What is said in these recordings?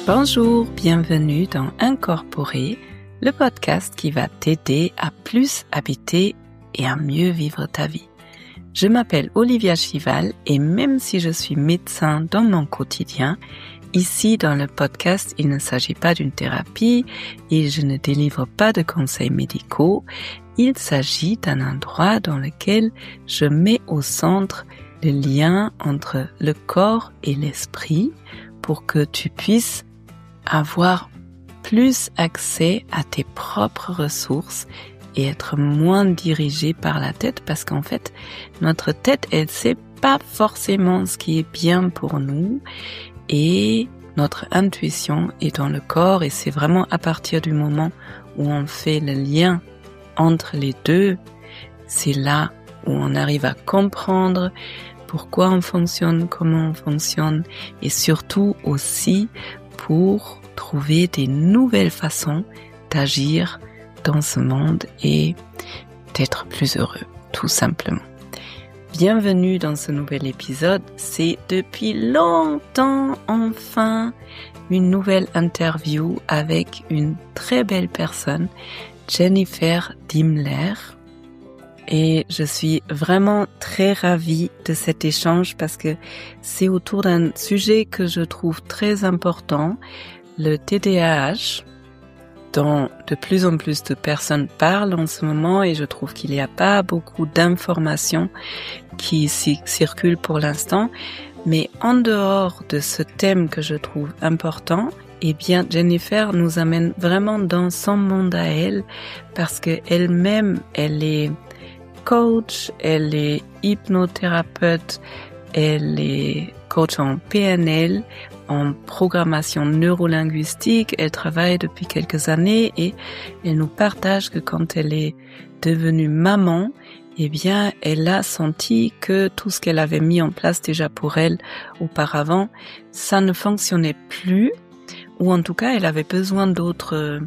Bonjour, bienvenue dans Incorporer, le podcast qui va t'aider à plus habiter et à mieux vivre ta vie. Je m'appelle Olivia Chival et même si je suis médecin dans mon quotidien, ici dans le podcast, il ne s'agit pas d'une thérapie et je ne délivre pas de conseils médicaux. Il s'agit d'un endroit dans lequel je mets au centre le lien entre le corps et l'esprit pour que tu puisses avoir plus accès à tes propres ressources et être moins dirigé par la tête parce qu'en fait, notre tête, elle sait pas forcément ce qui est bien pour nous et notre intuition est dans le corps et c'est vraiment à partir du moment où on fait le lien entre les deux, c'est là où on arrive à comprendre pourquoi on fonctionne, comment on fonctionne et surtout aussi pour trouver des nouvelles façons d'agir dans ce monde et d'être plus heureux, tout simplement. Bienvenue dans ce nouvel épisode. C'est depuis longtemps, enfin, une nouvelle interview avec une très belle personne, Jennifer Diemler. Et je suis vraiment très ravie de cet échange parce que c'est autour d'un sujet que je trouve très important, le TDAH, dont de plus en plus de personnes parlent en ce moment et je trouve qu'il n'y a pas beaucoup d'informations qui circulent pour l'instant. Mais en dehors de ce thème que je trouve important, eh bien Jennifer nous amène vraiment dans son monde à elle parce que elle-même, elle est coach, elle est hypnothérapeute, elle est coach en PNL, en programmation neurolinguistique. Elle travaille depuis quelques années et elle nous partage que quand elle est devenue maman, eh bien, elle a senti que tout ce qu'elle avait mis en place déjà pour elle auparavant, ça ne fonctionnait plus, ou en tout cas, elle avait besoin d'autres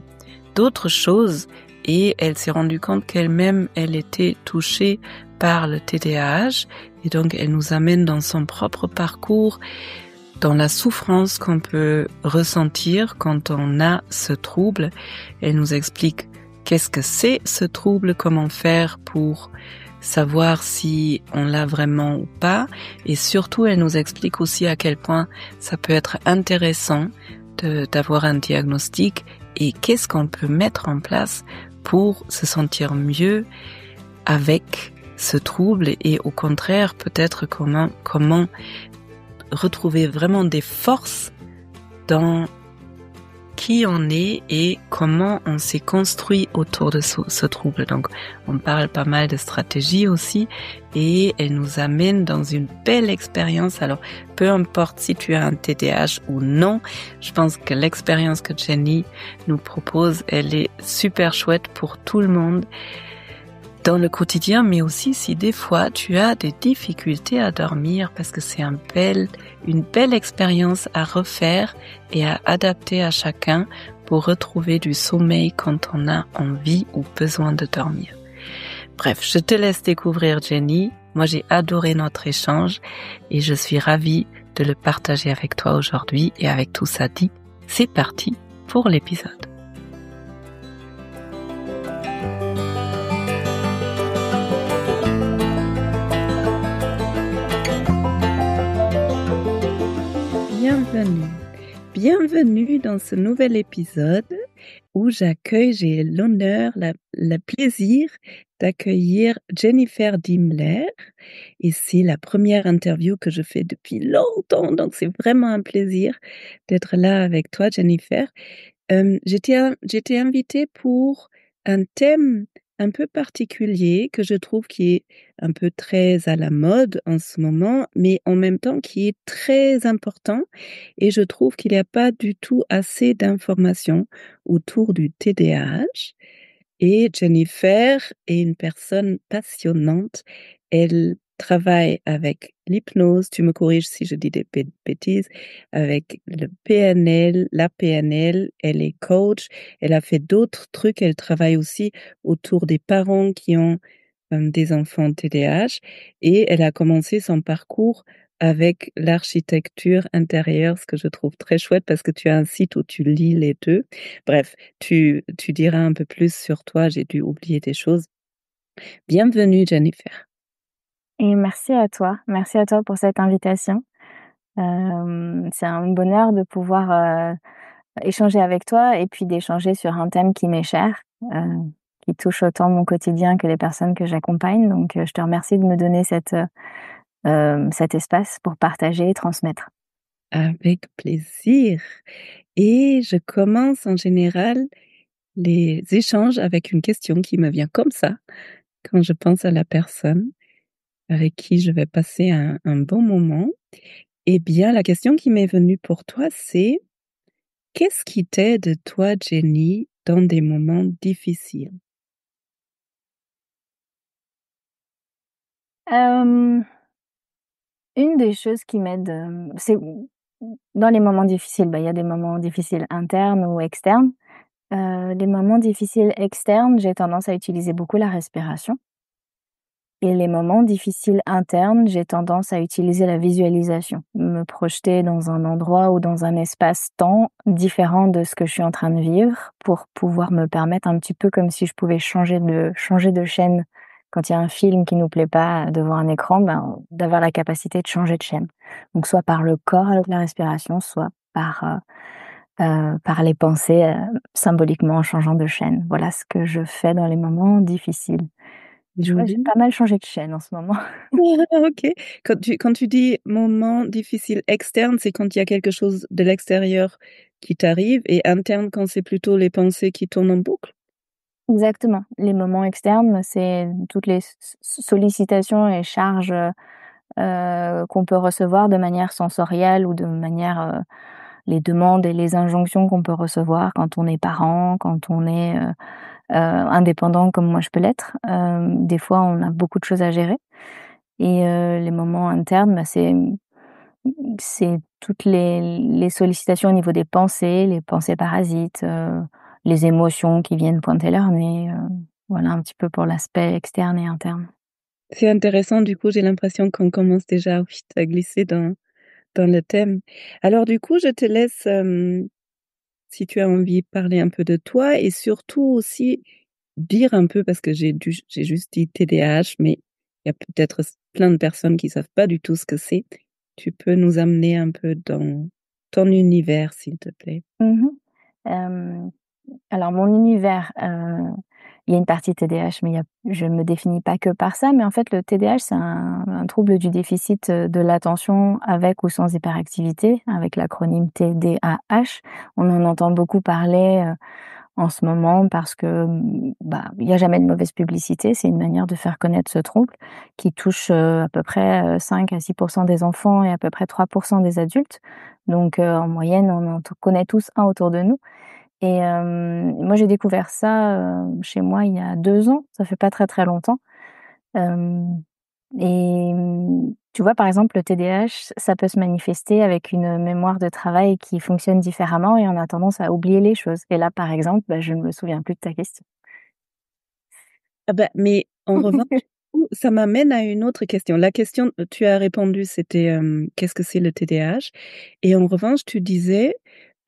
choses. Et elle s'est rendue compte qu'elle-même, elle était touchée par le TDAH. Et donc, elle nous amène dans son propre parcours, dans la souffrance qu'on peut ressentir quand on a ce trouble. Elle nous explique qu'est-ce que c'est ce trouble, comment faire pour savoir si on l'a vraiment ou pas. Et surtout, elle nous explique aussi à quel point ça peut être intéressant d'avoir un diagnostic et qu'est-ce qu'on peut mettre en place pour se sentir mieux avec ce trouble et au contraire peut-être comment retrouver vraiment des forces dans qui on est et comment on s'est construit autour de ce trouble. Donc on parle pas mal de stratégies aussi et elle nous amène dans une belle expérience. Alors peu importe si tu as un TDAH ou non, je pense que l'expérience que Jenny nous propose, elle est super chouette pour tout le monde dans le quotidien, mais aussi si des fois tu as des difficultés à dormir parce que c'est une belle expérience à refaire et à adapter à chacun pour retrouver du sommeil quand on a envie ou besoin de dormir. Bref, je te laisse découvrir Jenny. Moi, j'ai adoré notre échange et je suis ravie de le partager avec toi aujourd'hui. Et avec tout ça dit, c'est parti pour l'épisode. Bienvenue dans ce nouvel épisode où j'ai l'honneur, le plaisir d'accueillir Jennifer Diemler et c'est la première interview que je fais depuis longtemps, donc c'est vraiment un plaisir d'être là avec toi Jennifer. J'étais invitée pour un thème un peu particulier que je trouve qui est un peu très à la mode en ce moment, mais en même temps qui est très important et je trouve qu'il n'y a pas du tout assez d'informations autour du TDAH. Et Jennifer est une personne passionnante. Elle travaille avec l'hypnose, tu me corriges si je dis des bêtises, avec le PNL, la PNL, elle est coach, elle a fait d'autres trucs, elle travaille aussi autour des parents qui ont des enfants TDAH et elle a commencé son parcours avec l'architecture intérieure, ce que je trouve très chouette parce que tu as un site où tu lis les 2. Bref, tu diras un peu plus sur toi, j'ai dû oublier des choses. Bienvenue Jennifer. Et merci à toi pour cette invitation. C'est un bonheur de pouvoir, échanger avec toi et puis d'échanger sur un thème qui m'est cher, qui touche autant mon quotidien que les personnes que j'accompagne. Donc, je te remercie de me donner cet espace pour partager et transmettre. Avec plaisir. Et je commence en général les échanges avec une question qui me vient comme ça, quand je pense à la personne avec qui je vais passer un bon moment. Eh bien, la question qui m'est venue pour toi, c'est: qu'est-ce qui t'aide, toi, Jenny, dans des moments difficiles? Hem, une des choses qui m'aide, c'est dans les moments difficiles, il y a des moments difficiles internes ou externes. Les moments difficiles externes, j'ai tendance à utiliser beaucoup la respiration. Et les moments difficiles internes, j'ai tendance à utiliser la visualisation, me projeter dans un endroit ou dans un espace-temps différent de ce que je suis en train de vivre pour pouvoir me permettre un petit peu comme si je pouvais changer de chaîne. Quand il y a un film qui nous plaît pas devant un écran, d'avoir la capacité de changer de chaîne. Donc soit par le corps avec la respiration, soit par les pensées, symboliquement en changeant de chaîne. Voilà ce que je fais dans les moments difficiles. Je crois que j'ai Joli. pas mal changé de chaîne en ce moment. OK. Quand tu dis moment difficile externe, c'est quand il y a quelque chose de l'extérieur qui t'arrive, et interne quand c'est plutôt les pensées qui tournent en boucle? Exactement. Les moments externes, c'est toutes les sollicitations et charges, qu'on peut recevoir de manière sensorielle ou de manière, les demandes et les injonctions qu'on peut recevoir quand on est parent, quand on est, indépendant comme moi je peux l'être. Des fois, on a beaucoup de choses à gérer et les moments internes, c'est toutes les sollicitations au niveau des pensées, les pensées parasites, les émotions qui viennent pointer leur nez, voilà un petit peu pour l'aspect externe et interne. C'est intéressant, du coup, j'ai l'impression qu'on commence déjà vite à glisser dans le thème. Alors du coup, je te laisse, si tu as envie, parler un peu de toi et surtout aussi dire un peu, parce que j'ai juste dit TDAH, mais il y a peut-être plein de personnes qui savent pas du tout ce que c'est. Tu peux nous amener un peu dans ton univers, s'il te plaît? Mmh. Hem, alors mon univers, il y a une partie TDAH, mais il y a je me définis pas que par ça, mais en fait le TDAH c'est un trouble du déficit, de l'attention avec ou sans hyperactivité, avec l'acronyme TDAH. On en entend beaucoup parler, en ce moment parce que, il y a jamais de mauvaise publicité. C'est une manière de faire connaître ce trouble qui touche, à peu près, 5 à 6 des enfants et à peu près 3 des adultes. Donc, en moyenne, on en connaît tous un autour de nous et moi j'ai découvert ça, chez moi il y a 2 ans. Ça fait pas très, très longtemps. Hem et tu vois, par exemple, le TDAH, ça peut se manifester avec une mémoire de travail qui fonctionne différemment et on a tendance à oublier les choses. Et là, par exemple, je ne me souviens plus de ta question. Ah bah, mais en revanche, ça m'amène à une autre question. La question, tu as répondu, c'était, qu'est-ce que c'est le TDAH? Et en revanche, tu disais,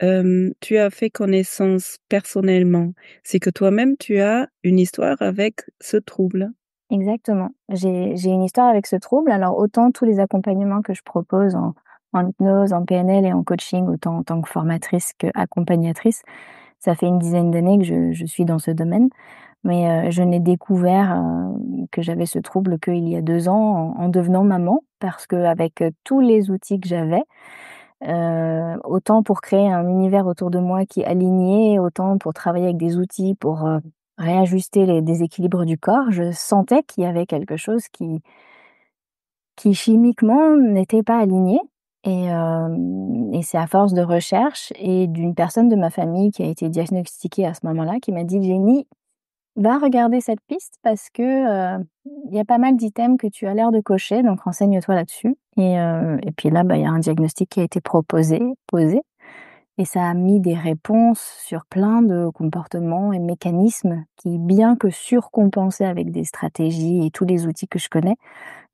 tu as fait connaissance personnellement. C'est que toi-même, tu as une histoire avec ce trouble? Exactement. J'ai une histoire avec ce trouble. Alors autant tous les accompagnements que je propose en hypnose, en PNL et en coaching, autant en tant que formatrice qu'accompagnatrice, ça fait une dizaine d'années que je suis dans ce domaine. Mais, je n'ai découvert, que j'avais ce trouble qu'il y a 2 ans en devenant maman. Parce qu'avec, tous les outils que j'avais, autant pour créer un univers autour de moi qui est aligné, autant pour travailler avec des outils pour, réajuster les déséquilibres du corps, je sentais qu'il y avait quelque chose qui chimiquement n'était pas aligné et c'est à force de recherche et d'une personne de ma famille qui a été diagnostiquée à ce moment-là qui m'a dit: «Jenny, va regarder cette piste parce que, il y a pas mal d'items que tu as l'air de cocher, donc renseigne-toi là-dessus» et puis là, il y a un diagnostic qui a été posé et ça a mis des réponses sur plein de comportements et mécanismes qui, bien que surcompensés avec des stratégies et tous les outils que je connais,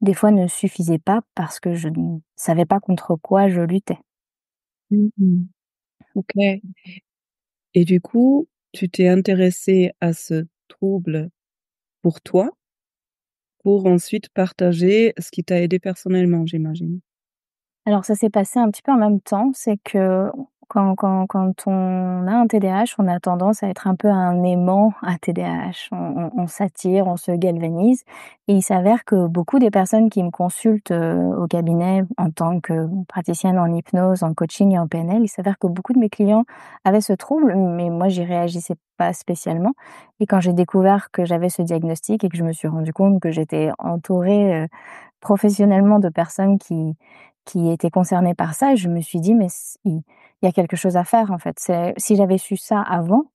des fois ne suffisait pas parce que je ne savais pas contre quoi je luttais. Mmh. OK, et du coup, tu t'es intéressée à ce trouble pour toi, pour ensuite partager ce qui t'a aidé personnellement, j'imagine? Alors ça s'est passé un petit peu en même temps, c'est que quand on a un TDAH, on a tendance à être un peu un aimant à TDAH. On s'attire, on se galvanise et il s'avère que beaucoup des personnes qui me consultent, au cabinet en tant que praticienne en hypnose, en coaching et en PNL, il s'avère que beaucoup de mes clients avaient ce trouble, mais moi j'y réagissais pas spécialement et quand j'ai découvert que j'avais ce diagnostic et que je me suis rendu compte que j'étais entourée, professionnellement de personnes qui étaient concernées par ça, je me suis dit: «Mais il y a quelque chose à faire, en fait». C'est si j'avais su ça avant,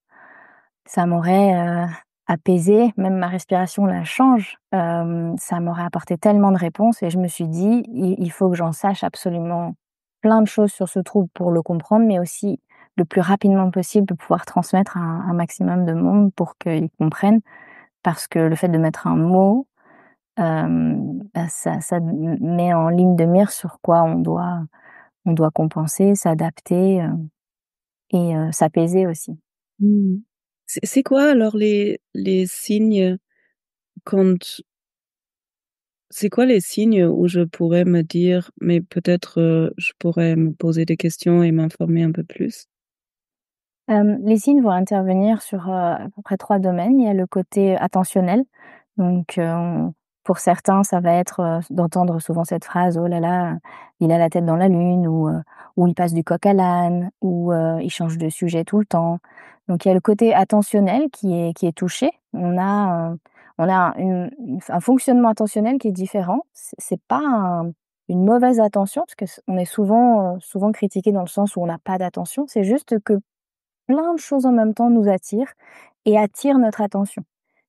ça m'aurait, apaisée, même ma respiration la change, ça m'aurait apporté tellement de réponses et je me suis dit: «Il faut que j'en sache absolument plein de choses sur ce trouble pour le comprendre, mais aussi le plus rapidement possible de pouvoir transmettre à un maximum de monde pour qu'ils comprennent». Parce que le fait de mettre un mot, bah, ça met en ligne de mire sur quoi on doit compenser, s'adapter, s'apaiser aussi. Mmh. C'est quoi alors les signes quand c'est quoi les signes où je pourrais me dire: «Mais peut-être, je pourrais me poser des questions et m'informer un peu plus»? Les signes vont intervenir sur, à peu près 3 domaines. Il y a le côté attentionnel, donc on pour certains, ça va être, d'entendre souvent cette phrase: «Oh là là, il a la tête dans la lune» ou «Il passe du coq à l'âne» ou «Il change de sujet tout le temps». Donc il y a le côté attentionnel qui est touché. On a un fonctionnement attentionnel qui est différent. C'est pas une mauvaise attention parce que on est souvent critiqué dans le sens où on n'a pas d'attention. C'est juste que plein de choses en même temps nous attirent et attirent notre attention.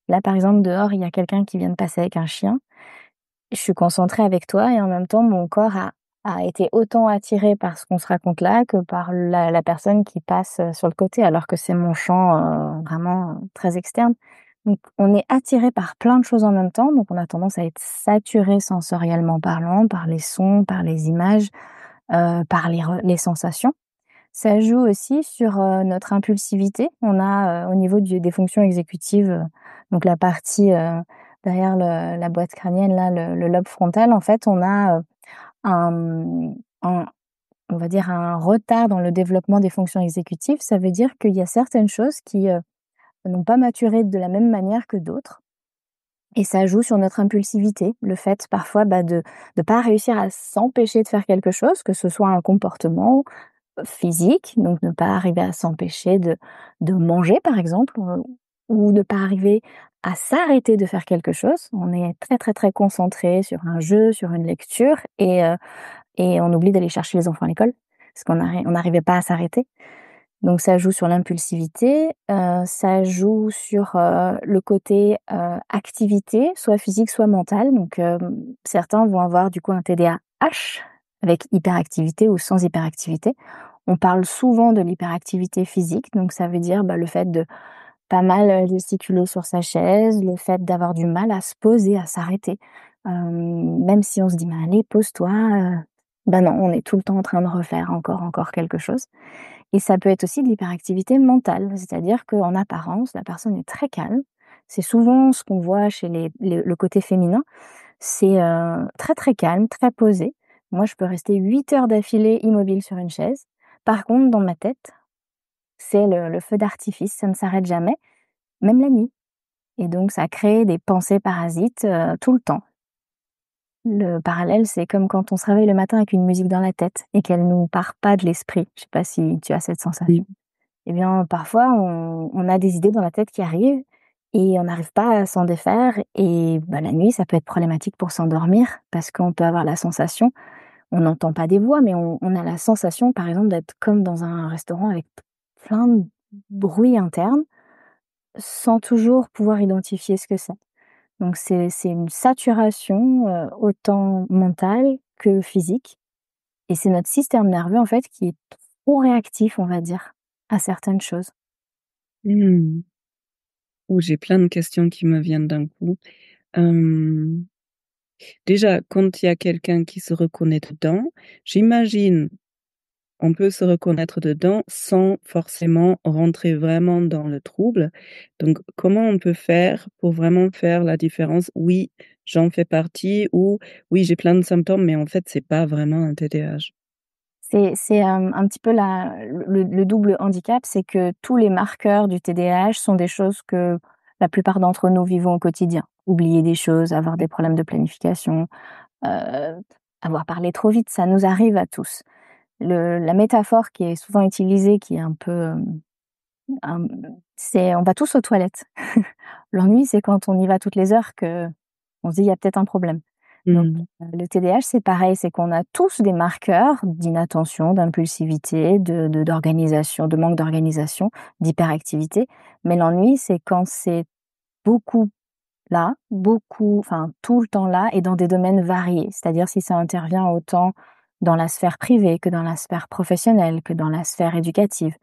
Là, par exemple, dehors, il y a quelqu'un qui vient de passer avec un chien. Je suis concentrée avec toi et en même temps, mon corps a été autant attiré par ce qu'on se raconte là que par la personne qui passe, sur le côté, alors que c'est mon champ, vraiment, très externe. Donc on est attiré par plein de choses en même temps, donc on a tendance à être saturé sensoriellement parlant, par les sons, par les images, par les sensations. Ça joue aussi sur, notre impulsivité. On a, au niveau des fonctions exécutives, donc la partie, derrière la boîte crânienne là, le lobe frontal, en fait, on a, un, un on va dire un retard dans le développement des fonctions exécutives. Ça veut dire qu'il y a certaines choses qui, n'ont pas maturé de la même manière que d'autres et ça joue sur notre impulsivité. Le fait parfois, bah, de pas réussir à s'empêcher de faire quelque chose, que ce soit un comportement physique, donc ne pas arriver à s'empêcher de manger par exemple, ou ne pas arriver à s'arrêter de faire quelque chose. On est très, très, très concentré sur un jeu, sur une lecture et on oublie d'aller chercher les enfants à l'école parce on n'arrivait pas à s'arrêter. Donc ça joue sur l'impulsivité, ça joue sur, le côté, activité, soit physique, soit mentale. Donc, certains vont avoir du coup un TDAH avec hyperactivité ou sans hyperactivité. On parle souvent de l'hyperactivité physique, donc ça veut dire, bah, le fait de pas mal, gesticuler sur sa chaise, le fait d'avoir du mal à se poser, à s'arrêter. Même si on se dit: «Mais allez, pose-toi», bah, non, on est tout le temps en train de refaire encore quelque chose. Et ça peut être aussi de l'hyperactivité mentale, c'est-à-dire qu'en apparence, la personne est très calme. C'est souvent ce qu'on voit chez le côté féminin. C'est, très, très calme, très posé. Moi, je peux rester 8 heures d'affilée immobile sur une chaise. Par contre, dans ma tête, c'est le feu d'artifice, ça ne s'arrête jamais, même la nuit et donc ça crée des pensées parasites, tout le temps. Le parallèle, c'est comme quand on se réveille le matin avec une musique dans la tête et qu'elle nous part pas de l'esprit. Je sais pas si tu as cette Oui. sensation? Eh bien, parfois, on a des idées dans la tête qui arrivent et on n'arrive pas à s'en défaire et bah, la nuit, ça peut être problématique pour s'endormir parce qu'on peut avoir la sensation on n'entend pas des voix, mais on a la sensation, par exemple, d'être comme dans un restaurant avec plein de bruit interne, sans toujours pouvoir identifier ce que c'est. Donc c'est une saturation, autant mentale que physique et c'est notre système nerveux, en fait, qui est trop réactif, on va dire, à certaines choses. Mmh. Oh, j'ai plein de questions qui me viennent d'un coup. Hem, déjà, quand il y a quelqu'un qui se reconnaît dedans, j'imagine, on peut se reconnaître dedans sans forcément rentrer vraiment dans le trouble. Donc, comment on peut faire pour vraiment faire la différence? Oui, j'en fais partie ou oui, j'ai plein de symptômes, mais en fait, c'est pas vraiment un TDAH. C'est un petit peu le double handicap, c'est que tous les marqueurs du TDAH sont des choses que la plupart d'entre nous vivons au quotidien. Oublier des choses, avoir des problèmes de planification, heu, avoir parlé trop vite, ça nous arrive à tous. La métaphore qui est souvent utilisée, qui est un peu, hem, c'est on va tous aux toilettes. L'ennui, c'est quand on y va toutes les heures qu'on se dit: «Il y a peut-être un problème». Donc, Mmh. le TDAH, c'est pareil, c'est qu'on a tous des marqueurs d'inattention, d'impulsivité, d'organisation, de manque d'organisation, d'hyperactivité. Mais l'ennui, c'est quand c'est beaucoup là, beaucoup enfin, tout le temps là et dans des domaines variés. C'est-à-dire si ça intervient autant dans la sphère privée que dans la sphère professionnelle, que dans la sphère éducative.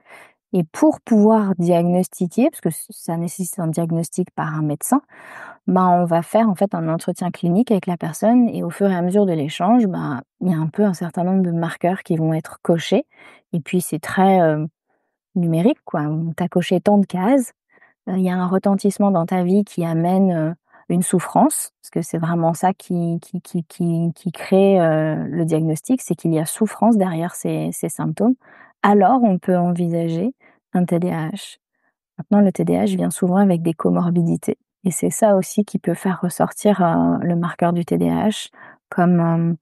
Et pour pouvoir diagnostiquer, parce que ça nécessite un diagnostic par un médecin, ben, on va faire en fait un entretien clinique avec la personne et au fur et à mesure de l'échange, ben, il y a un peu un certain nombre de marqueurs qui vont être cochés et puis c'est très, numérique quoi. Tu as coché tant de cases, il y a un retentissement dans ta vie qui amène, une souffrance, parce que c'est vraiment ça qui crée, le diagnostic, c'est qu'il y a souffrance derrière ces symptômes. Alors on peut envisager un TDAH. Maintenant le TDAH vient souvent avec des comorbidités et c'est ça aussi qui peut faire ressortir, le marqueur du TDAH comme,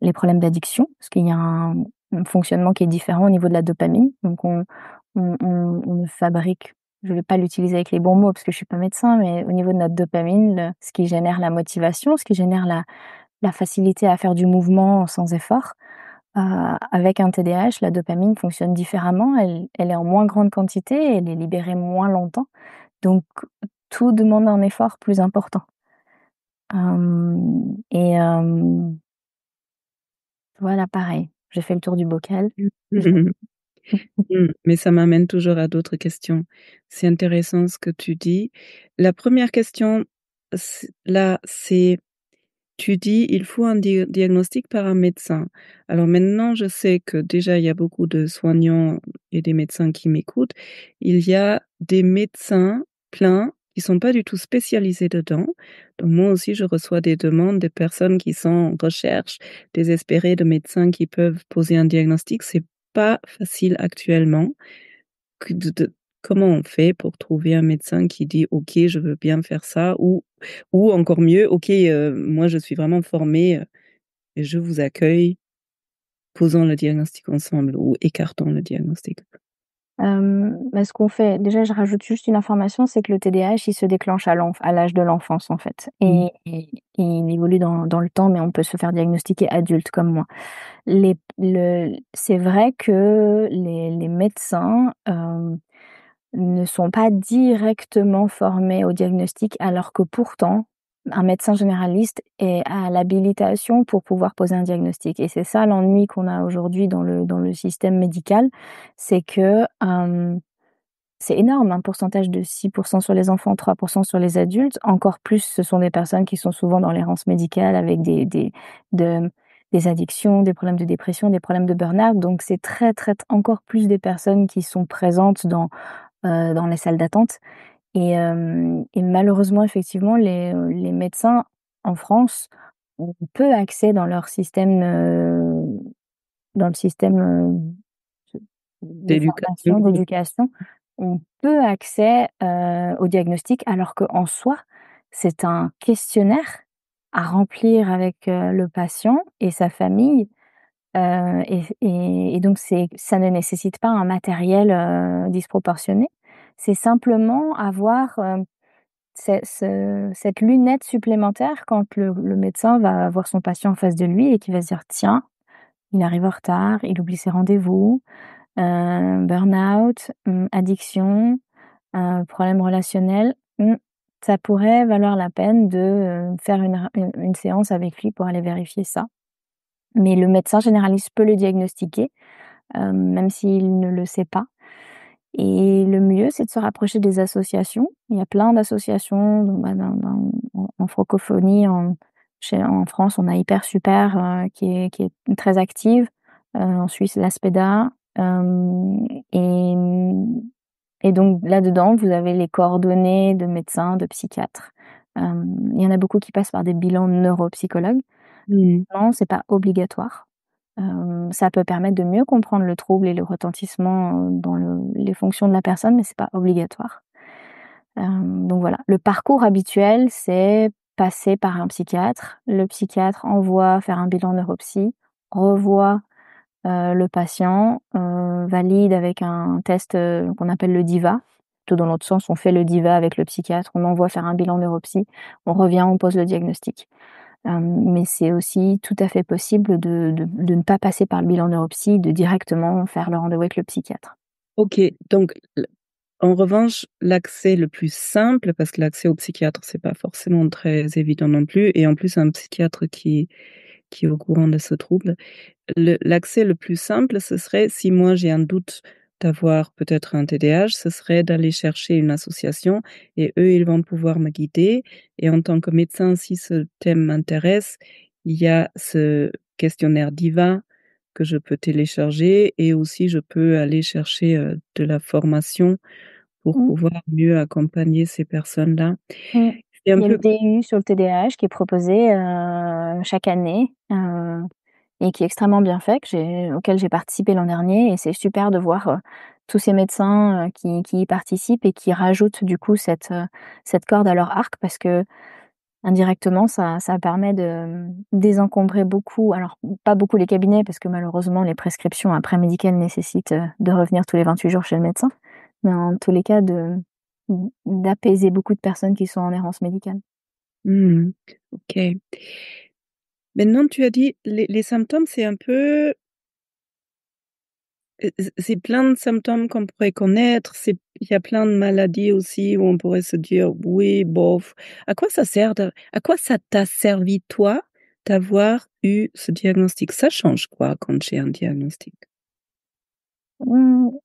les problèmes d'addiction, parce qu'il y a un fonctionnement qui est différent au niveau de la dopamine. Donc on ne fabrique je vais pas l'utiliser avec les bons mots parce que je suis pas médecin, mais au niveau de notre dopamine, ce qui génère la motivation, ce qui génère la facilité à faire du mouvement sans effort, avec un TDAH, la dopamine fonctionne différemment. Elle est en moins grande quantité, elle est libérée moins longtemps, donc tout demande un effort plus important. Voilà, pareil, j'ai fait le tour du bocal. Je Mais ça m'amène toujours à d'autres questions. C'est intéressant ce que tu dis. La première question, c'est tu dis: «Il faut un diagnostic par un médecin». Alors maintenant, je sais que déjà il y a beaucoup de soignants et des médecins qui m'écoutent. Il y a des médecins pleins qui sont pas du tout spécialisés dedans. Donc moi aussi, je reçois des demandes de personnes qui sont en recherche désespérée de médecins qui peuvent poser un diagnostic. C'est pas facile actuellement que de comment on fait pour trouver un médecin qui dit: «OK, je veux bien faire ça» ou encore mieux: «OK, moi je suis vraiment formé, et je vous accueille, posons le diagnostic ensemble ou écartons le diagnostic». Bah, ce qu'on fait déjà, je rajoute juste une information, c'est que le TDAH, il se déclenche à l'âge de l'enfance, en fait Mmh. et il évolue dans le temps, mais on peut se faire diagnostiquer adulte comme moi. C'est vrai que les médecins, ne sont pas directement formés au diagnostic, alors que pourtant, un médecin généraliste a l'habilitation pour pouvoir poser un diagnostic et c'est ça l'ennui qu'on a aujourd'hui dans le système médical, c'est que, c'est énorme, un pourcentage de 6% sur les enfants, 3% sur les adultes. Encore plus, ce sont des personnes qui sont souvent dans l'errance médicale avec de des addictions, des problèmes de dépression, des problèmes de burn-out. Donc c'est encore plus des personnes qui sont présentes dans les salles d'attente et malheureusement, effectivement, les médecins en France ont peu accès dans le système, de D'éducation. formation, d'éducation, ont peu accès, au diagnostic alors qu'en soi, c'est un questionnaire à remplir avec, le patient et sa famille, et donc ça ne nécessite pas un matériel, disproportionné. C'est simplement avoir, cette lunette supplémentaire quand le médecin va avoir son patient en face de lui et qui va se dire: «Tiens, il arrive en retard, il oublie ses rendez-vous, burn-out, addiction, problème relationnel, ça pourrait valoir la peine de, faire une séance avec lui pour aller vérifier ça». Mais le médecin généraliste peut le diagnostiquer, même s'il ne le sait pas et le mieux, c'est de se rapprocher des associations. Il y a plein d'associations, donc bah, en francophonie, En France, on a Hyper Super, qui est très active. En Suisse, l'Aspeda, et et donc là-dedans, vous avez les coordonnées de médecins, de psychiatres. Il y en a beaucoup qui passent par des bilans neuropsychologues. Mmh. Non, c'est pas obligatoire. Ça peut permettre de mieux comprendre le trouble et le retentissement, dans les fonctions de la personne, mais c'est pas obligatoire. Donc voilà, le parcours habituel, c'est passer par un psychiatre. Le psychiatre envoie faire un bilan neuropsy, revoit, le patient, valide avec un test, qu'on appelle le DIVA. Tout dans l'autre sens, on fait le DIVA avec le psychiatre, on envoie faire un bilan neuropsy, on revient, on pose le diagnostic. Mais c'est aussi tout à fait possible de ne pas passer par le bilan neuropsy, de directement faire le rendez-vous avec le psychiatre. OK, donc en revanche, l'accès le plus simple, parce que l'accès au psychiatre, c'est pas forcément très évident non plus, et en plus un psychiatre qui est au courant de ce trouble. L'accès le plus simple, ce serait, si moi j'ai un doute d'avoir peut-être un TDAH, ce serait d'aller chercher une association et eux, ils vont pouvoir me guider, et en tant que médecin, si ce thème m'intéresse, il y a ce questionnaire DIVA que je peux télécharger, et aussi je peux aller chercher, de la formation pour Mmh. pouvoir mieux accompagner ces personnes-là. Mmh. C'est un Il y a le peu DU sur le TDAH qui est proposé, chaque année, et qui est extrêmement bien fait, auquel j'ai participé l'an dernier, et c'est super de voir, tous ces médecins, qui y participent et qui rajoutent du coup cette corde à leur arc, parce que indirectement ça permet de désencombrer beaucoup, alors pas beaucoup les cabinets parce que malheureusement les prescriptions après médicales nécessitent, de revenir tous les 28 jours chez le médecin, mais en tous les cas d'apaiser beaucoup de personnes qui sont en errance médicale. mmh, OK. Maintenant, tu as dit les symptômes, c'est un peu, c'est plein de symptômes qu'on pourrait connaître, il y a plein de maladies aussi où on pourrait se dire: «Oui, bof». À quoi ça t'a servi toi, d'avoir eu ce diagnostic? Ça change quoi quand j'ai un diagnostic?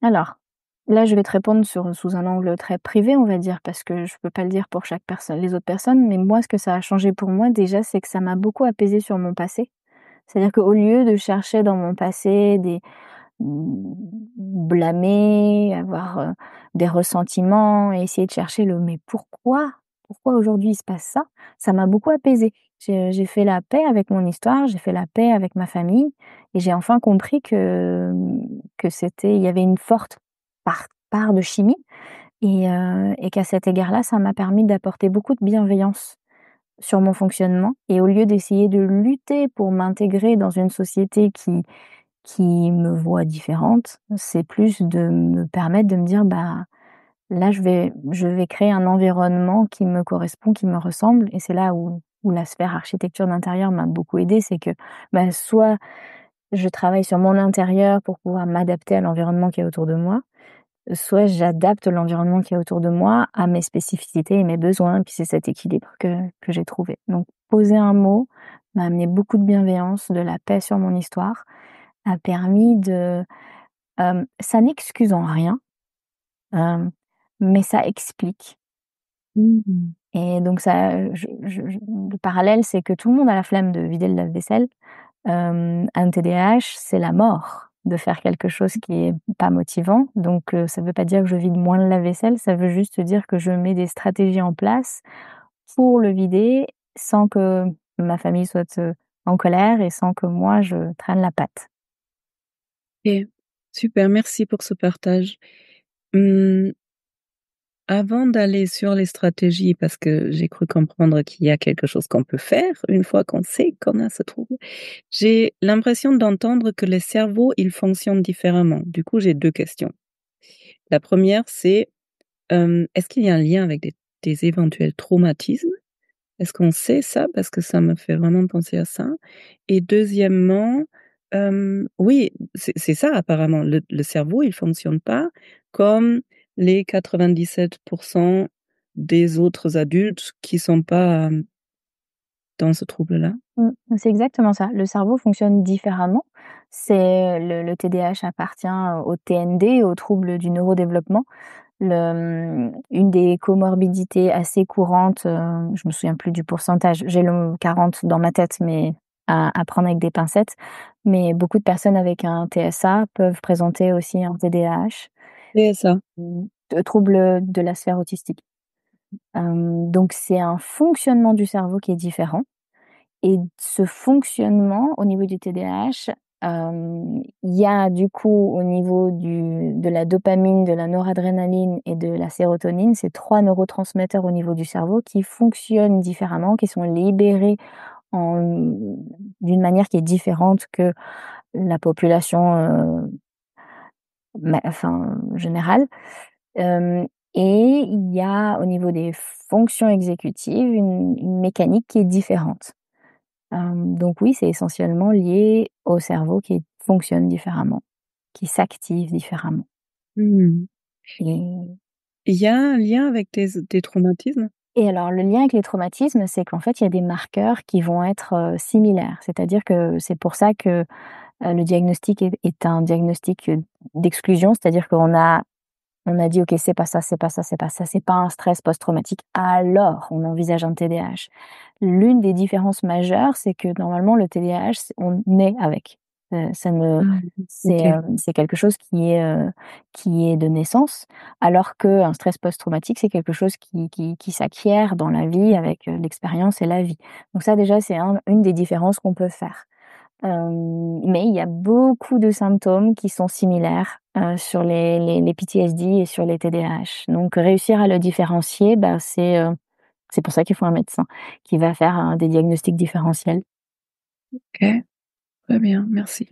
Alors, là, je vais te répondre sous un angle très privé, on va dire, parce que je peux pas le dire pour chaque personne, les autres personnes, mais moi, ce que ça a changé pour moi, déjà, c'est que ça m'a beaucoup apaisée sur mon passé. C'est-à-dire qu'au lieu de chercher dans mon passé blâmer, avoir, des ressentiments et essayer de chercher le «mais pourquoi? Pourquoi aujourd'hui il se passe ça?» Ça m'a beaucoup apaisée. J'ai fait la paix avec mon histoire, j'ai fait la paix avec ma famille, et j'ai enfin compris il y avait une forte part de chimie, et qu'à cet égard-là, ça m'a permis d'apporter beaucoup de bienveillance sur mon fonctionnement, et au lieu d'essayer de lutter pour m'intégrer dans une société qui me voit différente, c'est plus de me permettre de me dire: «Bah, là, je vais créer un environnement qui me correspond, qui me ressemble», et c'est là où la sphère architecture d'intérieur m'a beaucoup aidée. C'est que, bah, soit je travaille sur mon intérieur pour pouvoir m'adapter à l'environnement qui est autour de moi, soit j'adapte l'environnement qui est autour de moi à mes spécificités et mes besoins, puis c'est cet équilibre que j'ai trouvé. Donc poser un mot m'a amené beaucoup de bienveillance, de la paix sur mon histoire, a permis ça n'excuse en rien, hem, mais ça explique, Mmh. et donc ça, le parallèle, c'est que tout le monde a la flemme de vider le lave-vaisselle. Un TDAH, c'est la mort de faire quelque chose qui est pas motivant, donc ça veut pas dire que je vide moins le lave-vaisselle, ça veut juste dire que je mets des stratégies en place pour le vider sans que ma famille soit, en colère, et sans que moi je traîne la patte. OK, super, merci pour ce partage. Mmh, Avant d'aller sur les stratégies, parce que j'ai cru comprendre qu'il y a quelque chose qu'on peut faire une fois qu'on sait qu'on a ce trouble, j'ai l'impression d'entendre que le cerveau, il fonctionne différemment. Du coup, j'ai 2 questions. La première, c'est, est-ce qu'il y a un lien avec des éventuels traumatismes? Est-ce qu'on sait ça? Parce que ça me fait vraiment penser à ça. Et deuxièmement, oui, c'est ça apparemment. Le cerveau, il fonctionne pas comme les 97 des autres adultes qui sont pas, dans ce trouble-là. C'est exactement ça. Le cerveau fonctionne différemment. Le TDAH appartient au TND, aux troubles du neurodéveloppement. Une des comorbidités assez courantes, je me souviens plus du pourcentage, j'ai le 40 dans ma tête, mais à prendre avec des pincettes, mais beaucoup de personnes avec un TSA peuvent présenter aussi un TDAH, C'est ça. trouble de la sphère autistique. Donc c'est un fonctionnement du cerveau qui est différent. Et ce fonctionnement au niveau du TDAH, il y a du coup au niveau de la dopamine, de la noradrénaline et de la sérotonine, ces 3 neurotransmetteurs au niveau du cerveau qui fonctionnent différemment, qui sont libérés en d'une manière qui est différente que la population, générale. Hem et il y a au niveau des fonctions exécutives une mécanique qui est différente. Donc oui, c'est essentiellement lié au cerveau qui fonctionne différemment, qui s'active différemment Mmh. et Il y a un lien avec tes traumatismes? alors le lien avec les traumatismes, c'est qu'en fait, il y a des marqueurs qui vont être, similaires. C'est-à-dire que c'est pour ça que, le diagnostic est un diagnostic, d'exclusion. C'est-à-dire qu'on a dit: «OK, c'est pas ça, c'est pas ça, c'est pas ça, c'est pas un stress post-traumatique, alors on envisage un TDAH». L'une des différences majeures, c'est que normalement le TDAH, on naît avec. Ça ne Ah, OK. c'est quelque chose qui est de naissance, alors qu'un stress post-traumatique, c'est quelque chose qui s'acquiert dans la vie avec, l'expérience et la vie. Donc ça déjà, c'est une des différences qu'on peut faire. Mais il y a beaucoup de symptômes qui sont similaires, sur les PTSD et sur les TDAH. Donc réussir à le différencier, bah, c'est pour ça qu'il faut un médecin qui va faire, des diagnostics différentiels. OK, très bien, merci.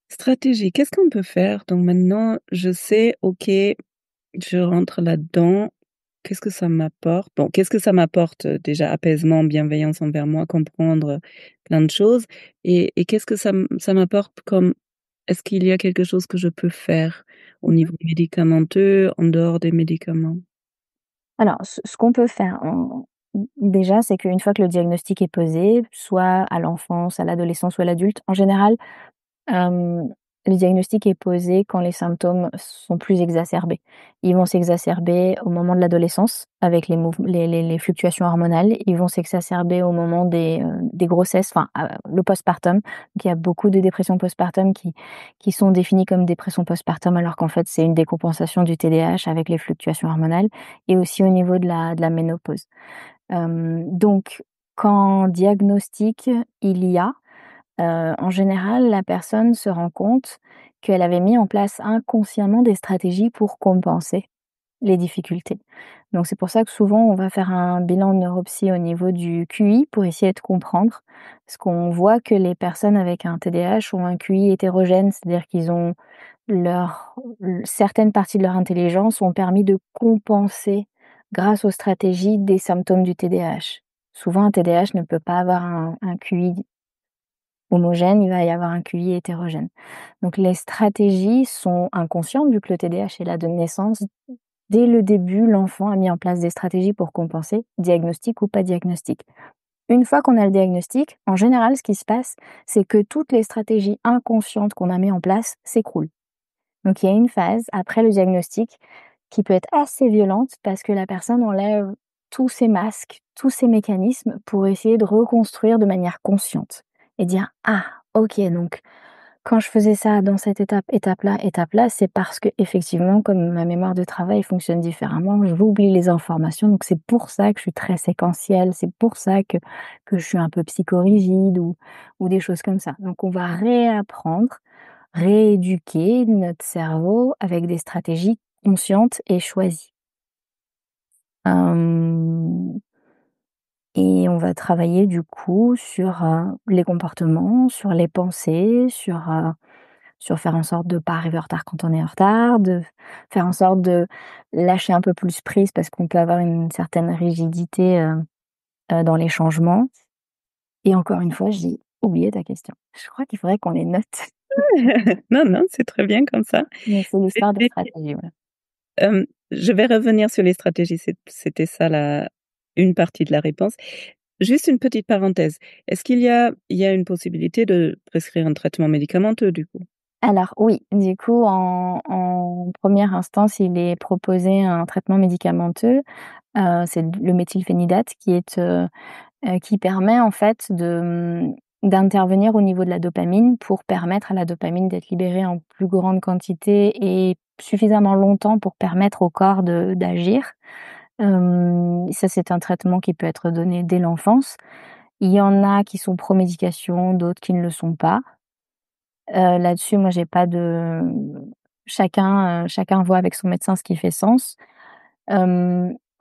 Stratégie, qu'est-ce qu'on peut faire? Donc maintenant, je sais, OK, je rentre là-dedans. Qu'est-ce que ça m'apporte? Bon, qu'est-ce que ça m'apporte? Déjà apaisement, bienveillance envers moi, comprendre, plein de choses et qu'est-ce que ça m'apporte comme est-ce qu'il y a quelque chose que je peux faire au Mmh. niveau médicamenteux, en dehors des médicaments? Alors ce qu'on peut faire déjà, c'est qu'une fois que le diagnostic est posé, soit à l'enfance, à l'adolescence ou à l'adulte, en général, Hem, le diagnostic est posé quand les symptômes sont plus exacerbés. Ils vont s'exacerber au moment de l'adolescence avec les fluctuations hormonales. Ils vont s'exacerber au moment des grossesses, enfin, le postpartum. Donc il y a beaucoup de dépressions postpartum qui sont définies comme dépression postpartum alors qu'en fait, c'est une décompensation du TDAH avec les fluctuations hormonales et aussi au niveau de la ménopause. Donc quand diagnostic il y a, en général, la personne se rend compte qu'elle avait mis en place inconsciemment des stratégies pour compenser les difficultés. Donc c'est pour ça que souvent on va faire un bilan de neuropsy au niveau du QI pour essayer de comprendre. Parce qu'on voit que les personnes avec un TDAH ont un QI hétérogène, c'est-à-dire qu'ils ont certaines parties de leur intelligence ont permis de compenser grâce aux stratégies des symptômes du TDAH. Souvent un TDAH ne peut pas avoir un QI homogène, il va y avoir un QI hétérogène. Donc les stratégies sont inconscientes vu que le TDAH est là de naissance. Dès le début, l'enfant a mis en place des stratégies pour compenser, diagnostic ou pas diagnostic. Une fois qu'on a le diagnostic, en général, ce qui se passe, c'est que toutes les stratégies inconscientes qu'on a mis en place s'écroulent. Donc il y a une phase après le diagnostic qui peut être assez violente parce que la personne enlève tous ses masques, tous ses mécanismes pour essayer de reconstruire de manière consciente et dire: «Ah, OK, donc quand je faisais ça dans cette étape-là, c'est parce qu'effectivement, comme ma mémoire de travail fonctionne différemment, j'oublie les informations, donc c'est pour ça que je suis très séquentielle, c'est pour ça que je suis un peu psychorigide ou des choses comme ça». Donc on va réapprendre, rééduquer notre cerveau avec des stratégies conscientes et choisies. Hem et on va travailler du coup sur, les comportements, sur les pensées, sur faire en sorte de pas arriver en retard quand on est en retard, de faire en sorte de lâcher un peu plus prise parce qu'on peut avoir une certaine rigidité, dans les changements et encore une fois, j'ai oublié ta question. Je crois qu'il faudrait qu'on les note, Non, non, c'est très bien comme ça. mais c'est l'histoire des C'était stratégies, voilà. je vais revenir sur les stratégies, c'était ça la une partie de la réponse. Juste une petite parenthèse. Est-ce qu'il y a une possibilité de prescrire un traitement médicamenteux, du coup? Alors oui, du coup, en première instance, il est proposé un traitement médicamenteux, c'est le méthylphénidate qui permet en fait d'intervenir au niveau de la dopamine pour permettre à la dopamine d'être libérée en plus grande quantité et suffisamment longtemps pour permettre au corps d'agir. Ça, c'est un traitement qui peut être donné dès l'enfance. Il y en a qui sont pro-médication, d'autres qui ne le sont pas. Là-dessus, moi, j'ai pas de chacun voit avec son médecin ce qui fait sens.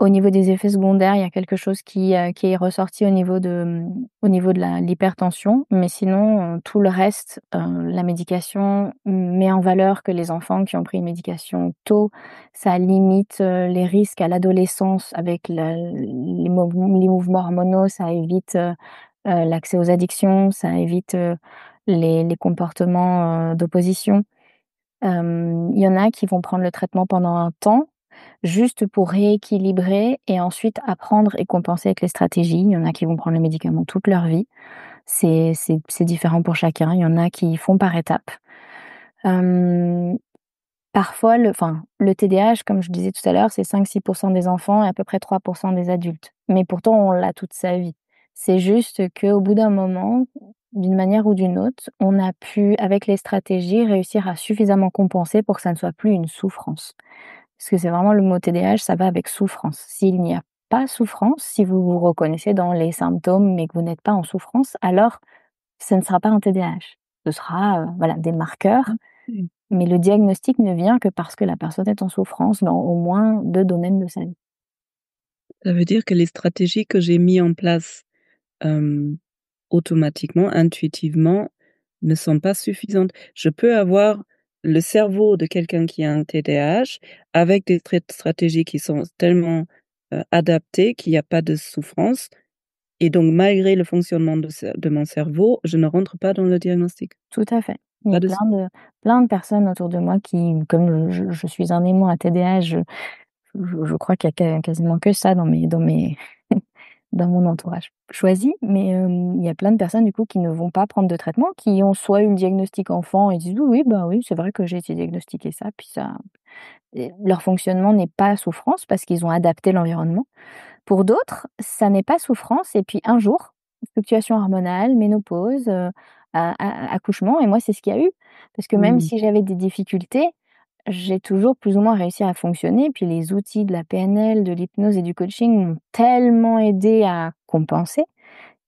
Au niveau des effets secondaires, il y a quelque chose qui est ressorti au niveau de l'hypertension, mais sinon, tout le reste, la médication met en valeur que les enfants qui ont pris une médication tôt, ça limite, les risques à l'adolescence avec les mouvements hormonaux, ça évite, l'accès aux addictions, ça évite, les comportements, d'opposition. Il y en a qui vont prendre le traitement pendant un temps, juste pour rééquilibrer et ensuite apprendre et compenser avec les stratégies. Il y en a qui vont prendre le médicament toute leur vie. C'est différent pour chacun. Il y en a qui font par étapes. Hem, Parfois le TDAH, comme je disais tout à l'heure, c'est 5-6 des enfants et à peu près 3 des adultes. Mais pourtant, on l'a toute sa vie. C'est juste qu'au bout d'un moment, d'une manière ou d'une autre, on a pu, avec les stratégies, réussir à suffisamment compenser pour que ça ne soit plus une souffrance. Parce que c'est vraiment le mot TDAH, ça va avec souffrance. S'il n'y a pas souffrance, si vous vous reconnaissez dans les symptômes, mais que vous n'êtes pas en souffrance, alors ce ne sera pas un TDAH. Ce sera, voilà, des marqueurs, Mmh. mais le diagnostic ne vient que parce que la personne est en souffrance dans au moins 2 domaines de sa vie. Ça veut dire que les stratégies que j'ai mis en place, hem, automatiquement, intuitivement, ne sont pas suffisantes. Je peux avoir le cerveau de quelqu'un qui a un TDAH avec des stratégies qui sont tellement, adaptées qu'il y a pas de souffrance et donc malgré le fonctionnement de mon cerveau, je ne rentre pas dans le diagnostic. Tout à fait. Il y Pas a de plein de personnes autour de moi qui, comme je suis un aimant à TDAH, je crois qu'il y a quasiment que ça dans mes dans mon entourage choisi, mais il y a plein de personnes du coup qui ne vont pas prendre de traitement, qui ont soit eu le diagnostic enfant et disent: «Oui, oui, bah, oui, c'est vrai que j'ai été diagnostiqué ça», puis ça et leur fonctionnement n'est pas souffrance parce qu'ils ont adapté l'environnement. Pour d'autres, ça n'est pas souffrance et puis un jour, fluctuation hormonale, ménopause, accouchement et moi c'est ce qu'il y a eu. Parce que même mmh. si j'avais des difficultés, j'ai toujours plus ou moins réussi à fonctionner. Puis les outils de la PNL, de l'hypnose et du coaching m'ont tellement aidé à compenser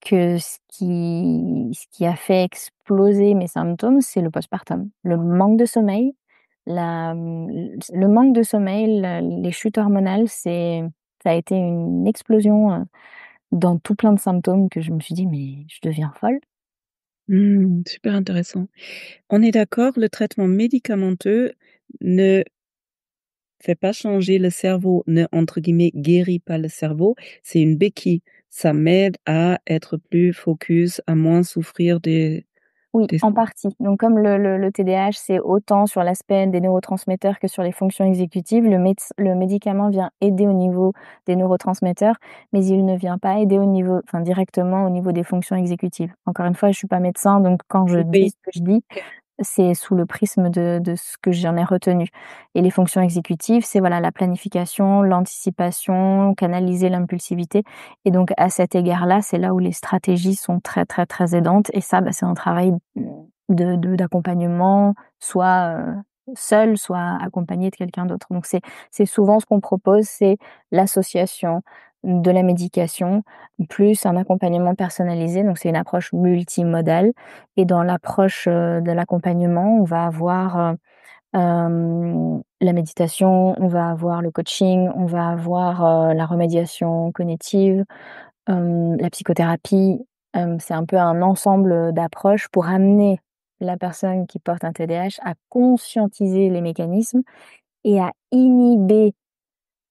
que ce qui a fait exploser mes symptômes, c'est le postpartum. Le manque de sommeil, le manque de sommeil, les chutes hormonales, ça a été une explosion, dans tout plein de symptômes que je me suis dit: «Mais je deviens folle». Mmh, super intéressant. On est d'accord, le traitement médicamenteux ne fait pas changer le cerveau, ne, entre guillemets, «guérit pas le cerveau», c'est une béquille. Ça m'aide à être plus focus, à moins souffrir Oui, des en partie. Donc comme le TDAH, c'est autant sur l'aspect des neurotransmetteurs que sur les fonctions exécutives, le médicament vient aider au niveau des neurotransmetteurs, mais il ne vient pas aider directement au niveau des fonctions exécutives. Encore une fois, je suis pas médecin, donc quand je dis oui, ce que je dis, OK. c'est sous le prisme de ce que j'en ai retenu et les fonctions exécutives, c'est voilà la planification, l'anticipation, canaliser l'impulsivité et donc à cet égard-là, c'est là où les stratégies sont très, très, très aidantes et ça, bah, c'est un travail d'accompagnement, soit, seul, soit accompagné de quelqu'un d'autre. Donc c'est souvent ce qu'on propose, c'est l'association de la médication plus un accompagnement personnalisé, donc c'est une approche multimodale et dans l'approche, de l'accompagnement, on va avoir, la méditation, on va avoir le coaching, on va avoir, la remédiation cognitive, la psychothérapie. C'est un peu un ensemble, d'approches pour amener la personne qui porte un TDAH à conscientiser les mécanismes et à inhiber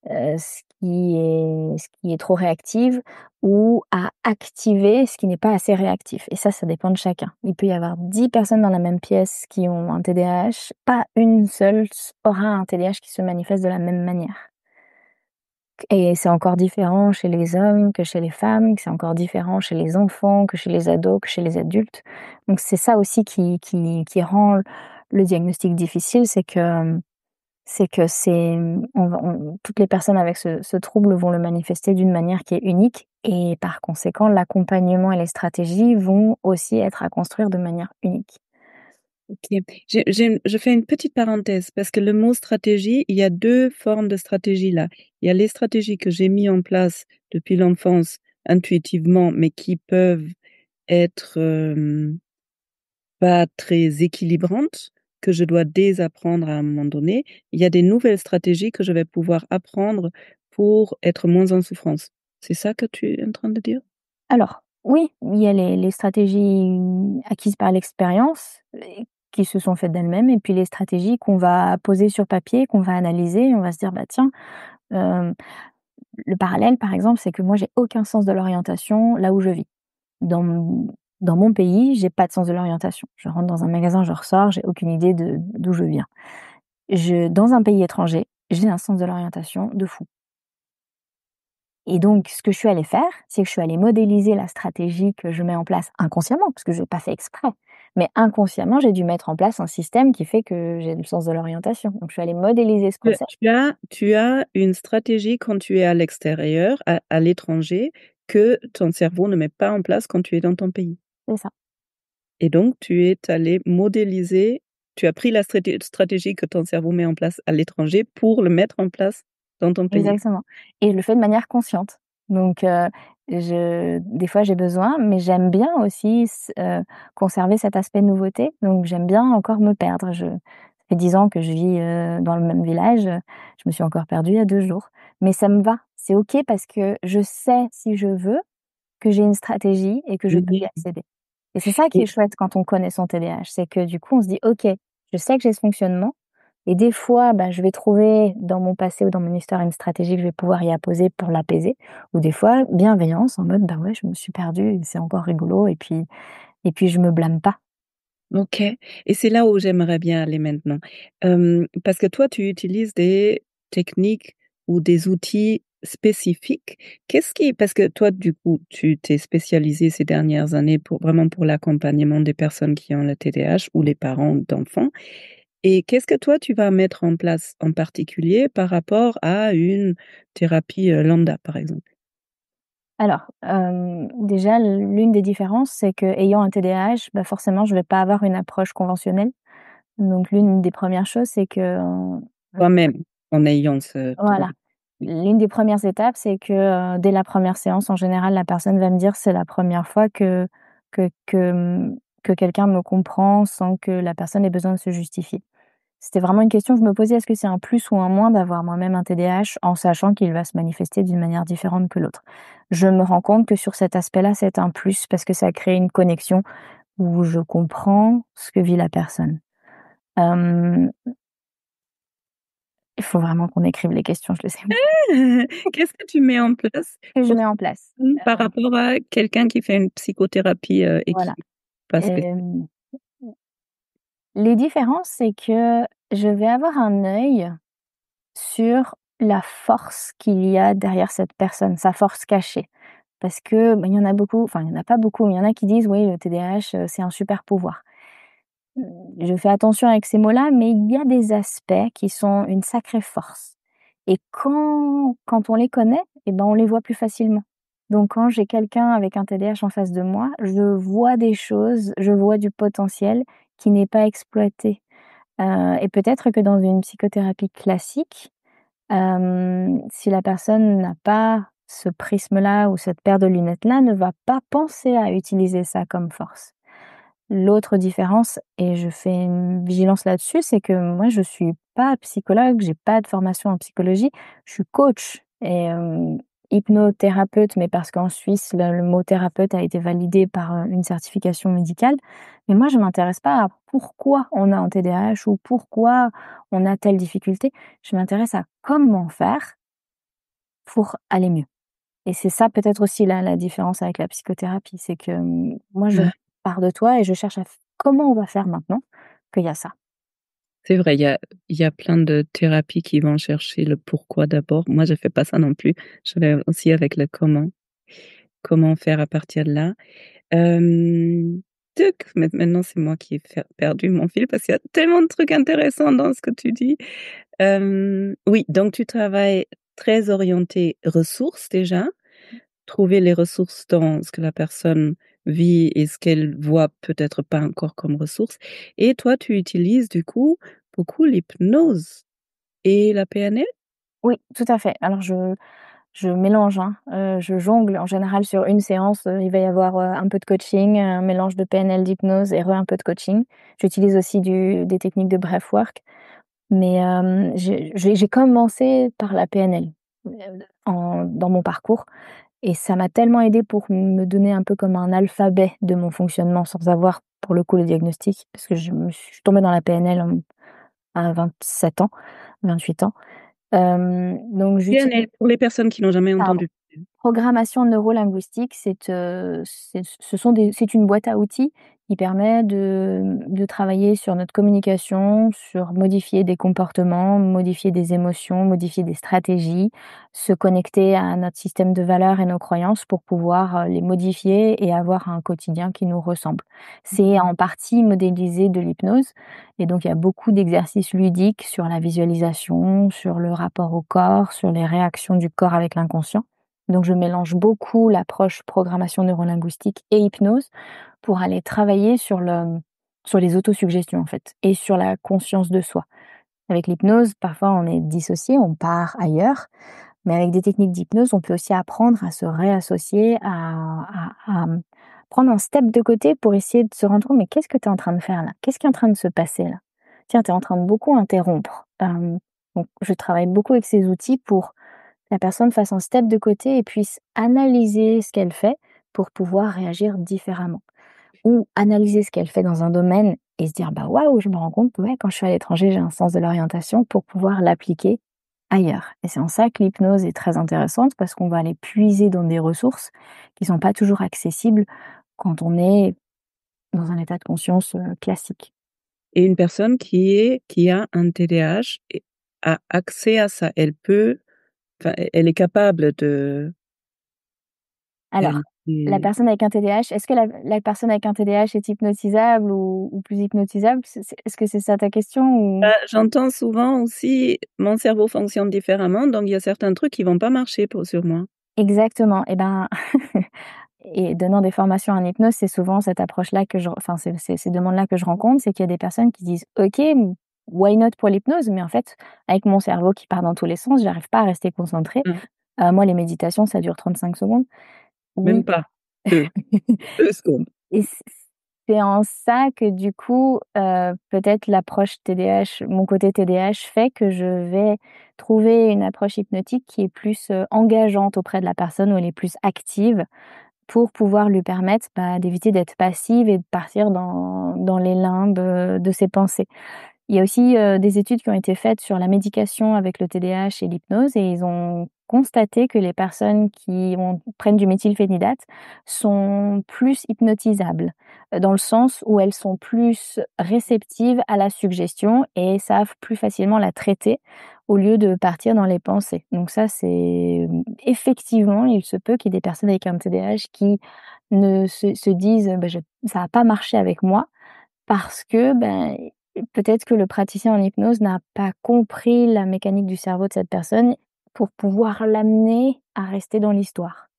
ce qui est trop réactive ou à activer ce qui n'est pas assez réactif et ça dépend de chacun. Il peut y avoir 10 personnes dans la même pièce qui ont un TDAH, pas une seule aura un TDAH qui se manifeste de la même manière et c'est encore différent chez les hommes que chez les femmes, que c'est encore différent chez les enfants, que chez les ados, que chez les adultes. Donc c'est ça aussi qui rend le diagnostic difficile, c'est que toutes les personnes avec ce trouble vont le manifester d'une manière qui est unique et par conséquent, l'accompagnement et les stratégies vont aussi être à construire de manière unique. OK. Je fais une petite parenthèse parce que le mot stratégie, il y a 2 formes de stratégie là. Il y a les stratégies que j'ai mis en place depuis l'enfance intuitivement, mais qui peuvent être, pas très équilibrantes, que je dois désapprendre à un moment donné. Il y a des nouvelles stratégies que je vais pouvoir apprendre pour être moins en souffrance. C'est ça que tu es en train de dire? Alors, oui, il y a les stratégies acquises par l'expérience et qui se sont faites d'elles-mêmes et puis les stratégies qu'on va poser sur papier, qu'on va analyser et on va se dire: «Bah, tiens», hem, le parallèle, par exemple, c'est que moi, j'ai aucun sens de l'orientation là où je vis. Dans m dans mon pays, j'ai pas de sens de l'orientation. Je rentre dans un magasin, je ressors, j'ai aucune idée d'où je viens. Dans un pays étranger, j'ai un sens de l'orientation de fou. Et donc, ce que je suis allée faire, c'est que je suis allée modéliser la stratégie que je mets en place inconsciemment, parce que je l'ai pas fait exprès. Mais inconsciemment, j'ai dû mettre en place un système qui fait que j'ai le sens de l'orientation. Donc, je suis allée modéliser ce Tu concept. tu as une stratégie quand tu es à l'extérieur, à l'étranger, que ton cerveau ne met pas en place quand tu es dans ton pays. C'est ça, Et donc tu es allé modéliser, tu as pris la stratégie que ton cerveau met en place à l'étranger pour le mettre en place dans ton pays. exactement. Et je le fais de manière consciente. Donc, des fois, j'ai besoin, mais j'aime bien aussi conserver cet aspect de nouveauté. Donc, j'aime bien encore me perdre. Ça fait 10 ans que je vis dans le même village. Je me suis encore perdue il y a 2 jours. Mais ça me va. C'est OK parce que je sais, si je veux, que j'ai une stratégie et que je peux y Mmh. accéder. Et c'est ça qui est Et chouette quand on connaît son TDAH, c'est que du coup, on se dit: «OK, je sais que j'ai ce fonctionnement et des fois, bah, je vais trouver dans mon passé ou dans mon histoire une stratégie que je vais pouvoir y apposer pour l'apaiser» ou des fois, bienveillance en mode: «Bah, ouais, je me suis perdue et c'est encore rigolo et puis je me blâme pas». OK, et c'est là où j'aimerais bien aller maintenant. Parce que toi, tu utilises des techniques ou des outils spécifiques. Parce que toi, du coup, tu t'es spécialisé ces dernières années pour l'accompagnement des personnes qui ont le TDAH ou les parents d'enfants. Et qu'est-ce que toi, tu vas mettre en place en particulier par rapport à une thérapie, lambda, par exemple? Alors, déjà l'une des différences, c'est qu'ayant un TDAH, bah, forcément, je vais pas avoir une approche conventionnelle. Donc l'une des premières choses, c'est que, Toi-même, en ayant ce voilà. trouble. Oui. L'une des premières étapes, c'est que, dès la première séance, en général, la personne va me dire: «C'est la première fois que quelqu'un me comprend sans que la personne ait besoin de se justifier». C'était vraiment une question que je me posais: «Est-ce que c'est un plus ou un moins d'avoir moi-même un TDAH en sachant qu'il va se manifester d'une manière différente que l'autre?» Je me rends compte que sur cet aspect-là, c'est un plus parce que ça crée une connexion où je comprends ce que vit la personne. Hem, il faut vraiment qu'on écrive les questions, je le sais. Qu'est-ce que tu mets en place Que je pour mets en place. par rapport à quelqu'un qui fait une psychothérapie, et qui Voilà. pas spéc Hem, les différences, c'est que je vais avoir un œil sur la force qu'il y a derrière cette personne, sa force cachée. Parce que, bah, il y en a beaucoup, enfin, il y en a pas beaucoup, mais il y en a qui disent: «Oui, le TDAH, c'est un super pouvoir». Mmh, je fais attention avec ces mots-là, mais il y a des aspects qui sont une sacrée force et quand on les connaît et ben, on les voit plus facilement. Donc quand j'ai quelqu'un avec un TDAH en face de moi, je vois des choses, je vois du potentiel qui n'est pas exploité. Et peut-être que dans une psychothérapie classique, si la personne n'a pas ce prisme-là ou cette paire de lunettes-là, ne va pas penser à utiliser ça comme force. L'autre différence, et je fais une vigilance là-dessus, c'est que moi je suis pas psychologue, j'ai pas de formation en psychologie, je suis coach et hypnothérapeute, mais parce qu'en Suisse le mot thérapeute a été validé par, une certification médicale. Mais moi je m'intéresse pas à pourquoi on a un TDAH ou pourquoi on a telle difficulté. Je m'intéresse à comment faire pour aller mieux. Et c'est ça peut-être aussi la différence avec la psychothérapie, c'est que, moi je Ah, pars de toi et je cherche à f comment on va faire maintenant qu'il y a ça? c'est vrai, il y a plein de thérapies qui vont chercher le pourquoi d'abord. Moi, je fais pas ça non plus. Je vais aussi avec le comment. Comment faire à partir de là. Hem, trucs, mais maintenant c'est moi qui ai perdu mon fil parce qu'il y a tellement de trucs intéressants dans ce que tu dis. Oui, donc tu travailles très orienté ressources déjà, trouver les ressources dans ce que la personne vit et ce qu'elle voit peut-être pas encore comme ressources et toi tu utilises du coup beaucoup l'hypnose et la PNL? Oui, tout à fait. Alors je mélange, hein, je jongle en général sur une séance, il va y avoir, un peu de coaching, un mélange de PNL, d'hypnose et un peu de coaching. J'utilise aussi des techniques de breathwork, mais j'ai commencé par la PNL, dans mon parcours et ça m'a tellement aidée pour me donner un peu comme un alphabet de mon fonctionnement sans avoir pour le coup le diagnostic, parce que je suis tombée dans la PNL, à 27 ans, 28 ans. Donc PNL pour les personnes qui n'ont jamais pardon. entendu. Programmation neurolinguistique, c'est une boîte à outils qui permet de travailler sur notre communication, sur modifier des comportements, modifier des émotions, modifier des stratégies, se connecter à notre système de valeurs et nos croyances pour pouvoir, les modifier et avoir un quotidien qui nous ressemble. C'est en partie modélisé de l'hypnose et donc il y a beaucoup d'exercices ludiques sur la visualisation, sur le rapport au corps, sur les réactions du corps avec l'inconscient. Donc je mélange beaucoup l'approche programmation neurolinguistique et hypnose pour aller travailler sur les autosuggestions en fait et sur la conscience de soi. Avec l'hypnose, parfois on est dissocié, on part ailleurs, mais avec des techniques d'hypnose, on peut aussi apprendre à se réassocier, à prendre un step de côté pour essayer de se rendre compte: «Mais qu'est-ce que tu es en train de faire là? Qu'est-ce qui est en train de se passer là? Tiens, tu es en train de beaucoup interrompre». Donc je travaille beaucoup avec ces outils pour la personne fasse un step de côté et puisse analyser ce qu'elle fait pour pouvoir réagir différemment. Ou analyser ce qu'elle fait dans un domaine et se dire: «Bah, waouh, je me rends compte que ouais, quand je suis à l'étranger, j'ai un sens de l'orientation», pour pouvoir l'appliquer ailleurs. Et c'est en ça que l'hypnose est très intéressante parce qu'on va aller puiser dans des ressources qui sont pas toujours accessibles quand on est dans un état de conscience, classique. Et une personne qui a un TDAH et a accès à ça. Enfin, elle est capable de Alors, elle la est personne avec un TDAH, est-ce que la personne avec un TDAH est hypnotisable ou plus hypnotisable? Est-ce que c'est ça ta question ou? j'entends souvent aussi: «Mon cerveau fonctionne différemment, donc il y a certains trucs qui vont pas marcher pour sur moi». Exactement et ben et donnant des formations en hypnose, c'est souvent cette approche-là que c'est ces demandes-là que je rencontre, c'est qu'il y a des personnes qui disent: «OK, why not pour l'hypnose?» mais en fait, avec mon cerveau qui part dans tous les sens, j'arrive pas à rester concentrée. Mmh, Moi, les méditations, ça dure 35 secondes. même Oui. pas 2, 2 secondes. Et c'est en ça que du coup, peut-être l'approche TDAH, mon côté TDAH fait que je vais trouver une approche hypnotique qui est plus, engageante auprès de la personne, où elle est plus active pour pouvoir lui permettre, bah, d'éviter d'être passive et de partir dans les limbes, de ses pensées. Il y a aussi, des études qui ont été faites sur la médication avec le TDAH et l'hypnose et ils ont constaté que les personnes prennent du méthylphénidate sont plus hypnotisables, dans le sens où elles sont plus réceptives à la suggestion et savent plus facilement la traiter au lieu de partir dans les pensées. Donc ça, effectivement, il se peut qu'il y ait des personnes avec un TDAH qui ne se disent: «Bah, ça a pas marché avec moi», parce que, ben, peut-être que le praticien en hypnose n'a pas compris la mécanique du cerveau de cette personne pour pouvoir l'amener à rester dans l'histoire.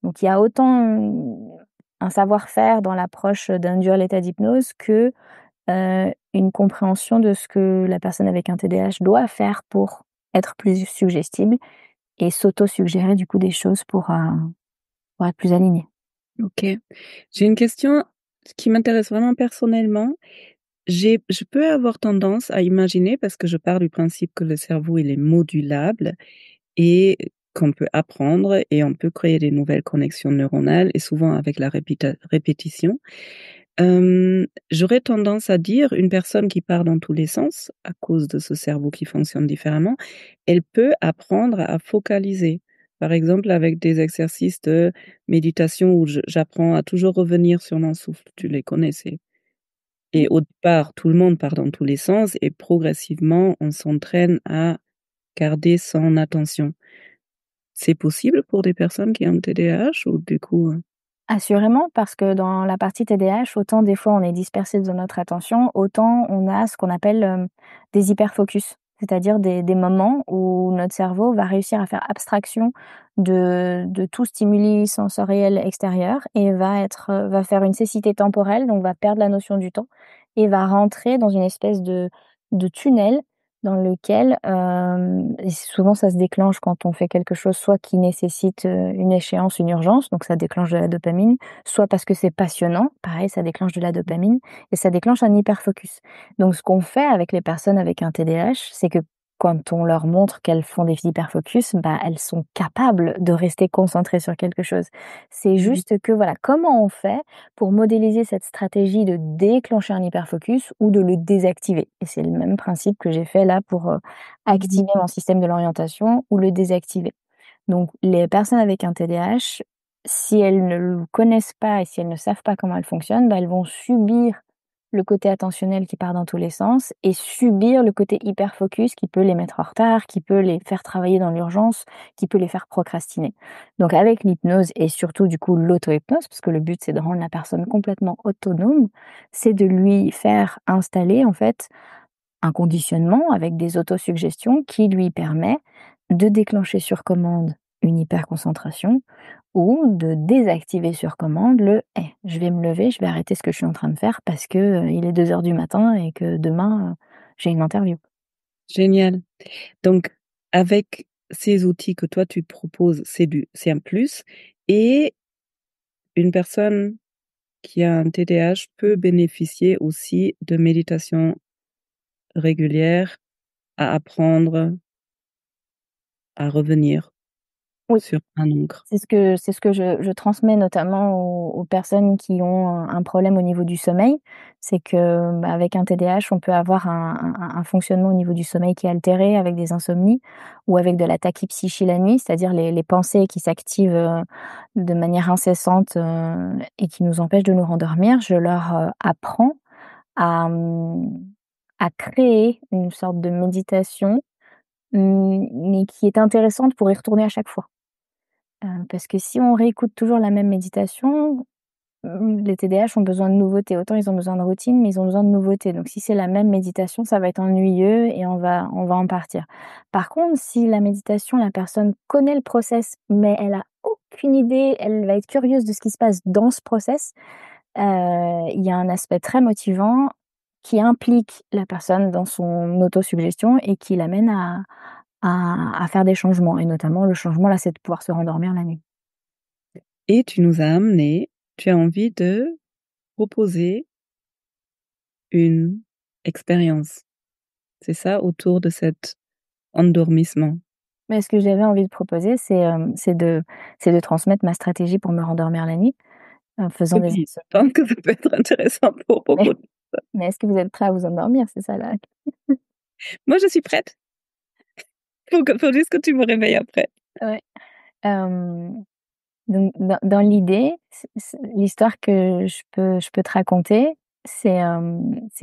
Donc il y a autant, un savoir-faire dans l'approche d'induire l'état d'hypnose que, une compréhension de ce que la personne avec un TDAH doit faire pour être plus suggestible et s'auto-suggérer du coup des choses pour être plus alignée. OK. J'ai une question qui m'intéresse vraiment personnellement. Je peux avoir tendance à imaginer, parce que je pars du principe que le cerveau, il est modulable et qu'on peut apprendre et on peut créer des nouvelles connexions neuronales et souvent avec la répétition. J'aurais tendance à dire une personne qui part dans tous les sens à cause de ce cerveau qui fonctionne différemment, elle peut apprendre à focaliser. Par exemple, avec des exercices de méditation où j'apprends à toujours revenir sur mon souffle. Tu les connaissais? Et au départ, tout le monde part dans tous les sens et progressivement, on s'entraîne à garder son attention. C'est possible pour des personnes qui ont TDAH ou du coup, Assurément, parce que dans la partie TDAH, autant des fois on est dispersé de notre attention, autant on a ce qu'on appelle, des hyperfocus. C'est-à-dire des moments où notre cerveau va réussir à faire abstraction de tout stimuli sensoriel extérieur et va faire une cécité temporelle, donc va perdre la notion du temps et va rentrer dans une espèce de tunnel dans lequel, et souvent ça se déclenche quand on fait quelque chose soit qui nécessite, une échéance, une urgence, donc ça déclenche de la dopamine, soit parce que c'est passionnant, pareil ça déclenche de la dopamine et ça déclenche un hyperfocus. Donc ce qu'on fait avec les personnes avec un TDAH, c'est que quand on leur montre qu'elles font des hyperfocus, bah, elles sont capables de rester concentrées sur quelque chose. C'est Mmh. juste que voilà, comment on fait pour modéliser cette stratégie de déclencher un hyperfocus ou de le désactiver. Et c'est le même principe que j'ai fait là pour activer mon système de l'orientation ou le désactiver. Donc les personnes avec un TDAH, si elles ne le connaissent pas et si elles ne savent pas comment elles fonctionnent, bah, elles vont subir le côté attentionnel qui part dans tous les sens et subir le côté hyper focus qui peut les mettre en retard, qui peut les faire travailler dans l'urgence, qui peut les faire procrastiner. Donc avec l'hypnose et surtout du coup l'auto-hypnose, parce que le but c'est de rendre la personne complètement autonome, c'est de lui faire installer en fait un conditionnement avec des autosuggestions qui lui permet de déclencher sur commande une hyperconcentration ou de désactiver sur commande le je vais me lever, je vais arrêter ce que je suis en train de faire parce que, il est 2 heures du matin et que demain, j'ai une interview». Génial. Donc avec ces outils que toi tu proposes, c'est un plus et une personne qui a un TDAH peut bénéficier aussi de méditation régulière à apprendre à revenir Oui. sur un encre. C'est ce que je transmets notamment aux personnes qui ont un problème au niveau du sommeil. C'est que, bah, avec un TDAH, on peut avoir un fonctionnement au niveau du sommeil qui est altéré avec des insomnies ou avec de la tachypsychie la nuit, c'est-à-dire les pensées qui s'activent, de manière incessante, et qui nous empêchent de nous rendormir. Je leur, apprends à, à créer une sorte de méditation, mais qui est intéressante pour y retourner à chaque fois. Parce que si on réécoute toujours la même méditation, les TDAH ont besoin de nouveautés. Autant ils ont besoin de routine, mais ils ont besoin de nouveautés. Donc si c'est la même méditation, ça va être ennuyeux et on va en partir. Par contre, si la méditation, la personne connaît le process, mais elle a aucune idée, elle va être curieuse de ce qui se passe dans ce process, il y a un aspect très motivant qui implique la personne dans son autosuggestion et qui l'amène à faire des changements et notamment le changement là, c'est de pouvoir se rendormir la nuit. Et tu as envie de proposer une expérience, c'est ça? Autour de cet endormissement. Mais ce que j'avais envie de proposer, c'est de transmettre ma stratégie pour me rendormir la nuit, en faisant des Oui, je insomnies. pense que ça peut être intéressant pour Mais beaucoup de mais est-ce que vous êtes prêts à vous endormir? C'est ça la moi je suis prête, faut juste que tu me réveilles après. ouais. Hem, donc dans l'idée, l'histoire que je peux te raconter, c'est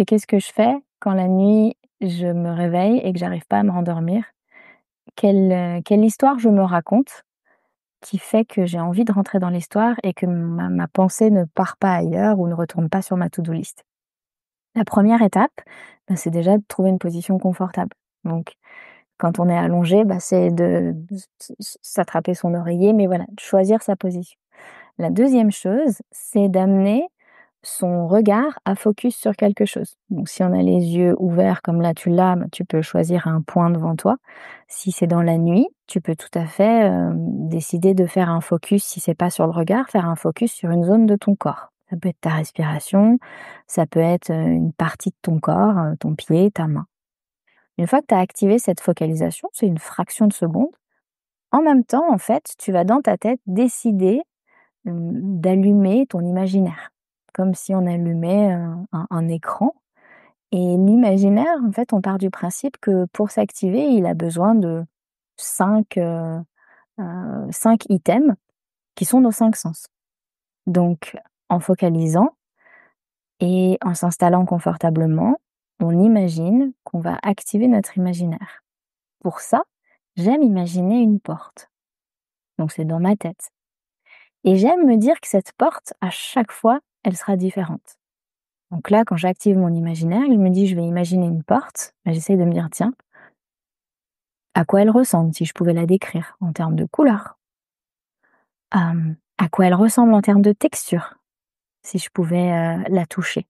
qu'est-ce que je fais quand la nuit, je me réveille et que j'arrive pas à me rendormir? Quelle histoire je me raconte qui fait que j'ai envie de rentrer dans l'histoire et que ma pensée ne part pas ailleurs ou ne retourne pas sur ma to-do list. La première étape, bah, c'est déjà de trouver une position confortable. Donc quand on est allongé, bah, c'est de s'attraper son oreiller, mais voilà, de choisir sa position. La deuxième chose, c'est d'amener son regard à focus sur quelque chose. Donc si on a les yeux ouverts comme là tu l'as, bah, tu peux choisir un point devant toi. Si c'est dans la nuit, tu peux tout à fait, décider de faire un focus, si c'est pas sur le regard, faire un focus sur une zone de ton corps. Ça peut être ta respiration, ça peut être, une partie de ton corps, ton pied, ta main. Une fois que tu as activé cette focalisation, c'est une fraction de seconde, en même temps, en fait, tu vas dans ta tête décider, d'allumer ton imaginaire. Comme si on allumait un écran et l'imaginaire, en fait, on part du principe que pour s'activer, il a besoin de 5 5 items qui sont nos 5 sens. Donc en focalisant et en s'installant confortablement, on imagine qu'on va activer notre imaginaire. Pour ça, j'aime imaginer une porte. Donc c'est dans ma tête. Et j'aime me dire que cette porte, à chaque fois, elle sera différente. Donc là, quand j'active mon imaginaire, je me dis: «Je vais imaginer une porte», j'essaie de me dire: «Tiens, à quoi elle ressemble si je pouvais la décrire en termes de couleur? À quoi elle ressemble en termes de texture si je pouvais, la toucher?»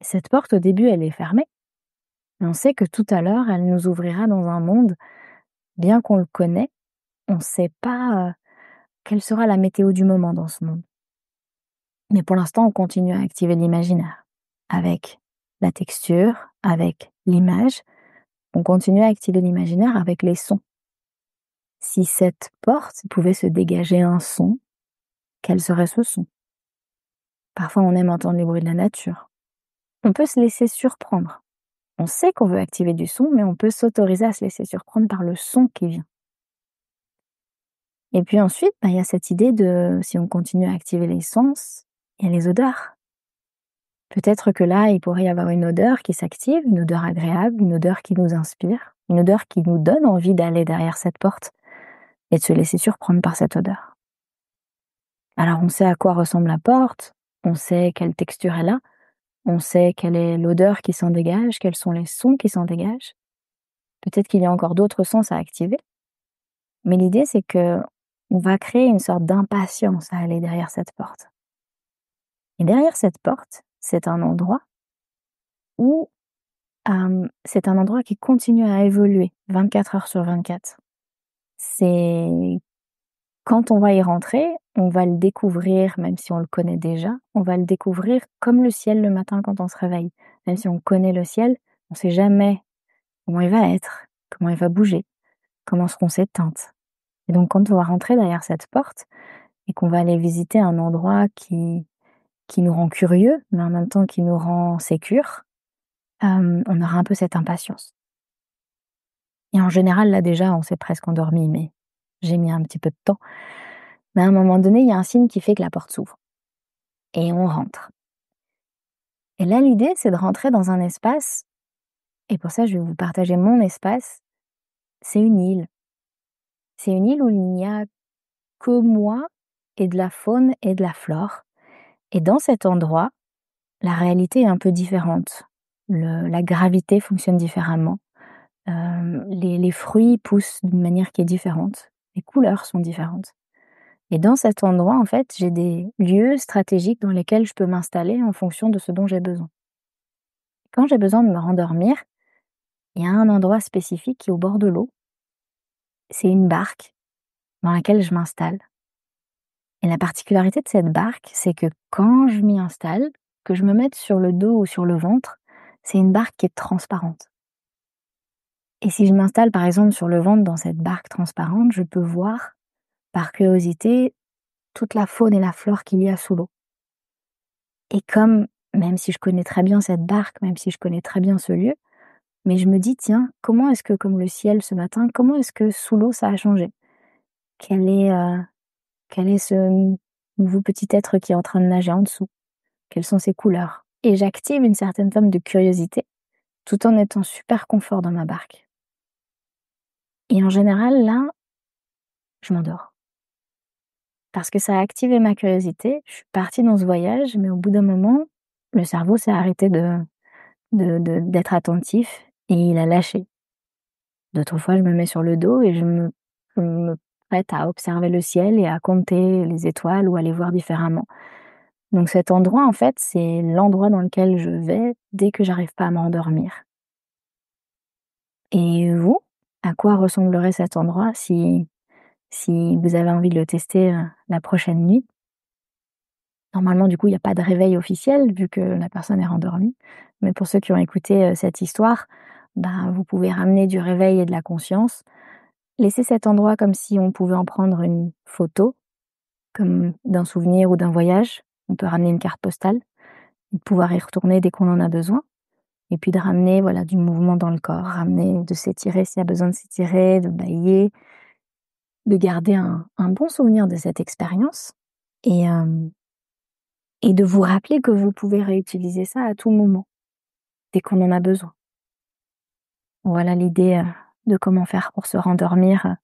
Cette porte, au début, elle est fermée, mais on sait que tout à l'heure, elle nous ouvrira dans un monde, bien qu'on le connaît, on ne sait pas, quelle sera la météo du moment dans ce monde. Mais pour l'instant, on continue à activer l'imaginaire avec la texture, avec l'image. On continue à activer l'imaginaire avec les sons. Si cette porte pouvait se dégager un son, quel serait ce son? Parfois, on aime entendre les bruits de la nature. On peut se laisser surprendre. On sait qu'on veut activer du son, mais on peut s'autoriser à se laisser surprendre par le son qui vient. Et puis ensuite, il y a cette idée de, si on continue à activer les sens, il y a les odeurs. Peut-être que là, il pourrait y avoir une odeur qui s'active, une odeur agréable, une odeur qui nous inspire, une odeur qui nous donne envie d'aller derrière cette porte et de se laisser surprendre par cette odeur. Alors on sait à quoi ressemble la porte, on sait quelle texture elle a, on sait quelle est l'odeur qui s'en dégage, quels sont les sons qui s'en dégagent. Peut-être qu'il y a encore d'autres sens à activer, mais l'idée c'est que on va créer une sorte d'impatience à aller derrière cette porte. Et derrière cette porte, c'est un endroit où c'est un endroit qui continue à évoluer 24 heures sur 24. C'est quand on va y rentrer, on va le découvrir, même si on le connaît déjà, on va le découvrir comme le ciel le matin quand on se réveille. Même si on connaît le ciel, on ne sait jamais comment il va être, comment il va bouger, comment seront ses teintes. Et donc quand on va rentrer derrière cette porte et qu'on va aller visiter un endroit qui nous rend curieux, mais en même temps qui nous rend sécure, on aura un peu cette impatience. Et en général, là déjà, on s'est presque endormi, mais j'ai mis un petit peu de temps. Mais à un moment donné, il y a un signe qui fait que la porte s'ouvre et on rentre. Et là, l'idée, c'est de rentrer dans un espace, et pour ça, je vais vous partager mon espace. C'est une île. C'est une île où il n'y a que moi et de la faune et de la flore. Et dans cet endroit, la réalité est un peu différente. La gravité fonctionne différemment. Les fruits poussent d'une manière qui est différente. Les couleurs sont différentes. Et dans cet endroit, en fait, j'ai des lieux stratégiques dans lesquels je peux m'installer en fonction de ce dont j'ai besoin. Quand j'ai besoin de me rendormir, il y a un endroit spécifique qui est au bord de l'eau. C'est une barque dans laquelle je m'installe. Et la particularité de cette barque, c'est que quand je m'y installe, que je me mette sur le dos ou sur le ventre, c'est une barque qui est transparente. Et si je m'installe par exemple sur le ventre dans cette barque transparente, je peux voir, par curiosité, toute la faune et la flore qu'il y a sous l'eau. Et comme, même si je connais très bien cette barque, même si je connais très bien ce lieu, mais je me dis, tiens, comment est-ce que, comme le ciel ce matin, comment est-ce que sous l'eau ça a changé? Quel est, euh, quel est ce nouveau petit être qui est en train de nager en dessous? Quelles sont ses couleurs? Et j'active une certaine forme de curiosité, tout en étant super confort dans ma barque. Et en général, là, je m'endors. Parce que ça a activé ma curiosité, je suis partie dans ce voyage, mais au bout d'un moment, le cerveau s'est arrêté d'être attentif et il a lâché. D'autres fois, je me mets sur le dos et je me prête à observer le ciel et à compter les étoiles ou à les voir différemment. Donc cet endroit, en fait, c'est l'endroit dans lequel je vais dès que j'arrive pas à m'endormir. Et vous, à quoi ressemblerait cet endroit si vous avez envie de le tester, la prochaine nuit? Normalement, du coup, il y a pas de réveil officiel vu que la personne est rendormie. Mais pour ceux qui ont écouté, cette histoire, vous pouvez ramener du réveil et de la conscience. Laisser cet endroit comme si on pouvait en prendre une photo, comme d'un souvenir ou d'un voyage. On peut ramener une carte postale, de pouvoir y retourner dès qu'on en a besoin. Et puis de ramener, voilà, du mouvement dans le corps, ramener de s'étirer s'il y a besoin de s'étirer, de bâiller, de garder un bon souvenir de cette expérience et et de vous rappeler que vous pouvez réutiliser ça à tout moment, dès qu'on en a besoin. Voilà l'idée, de comment faire pour se rendormir,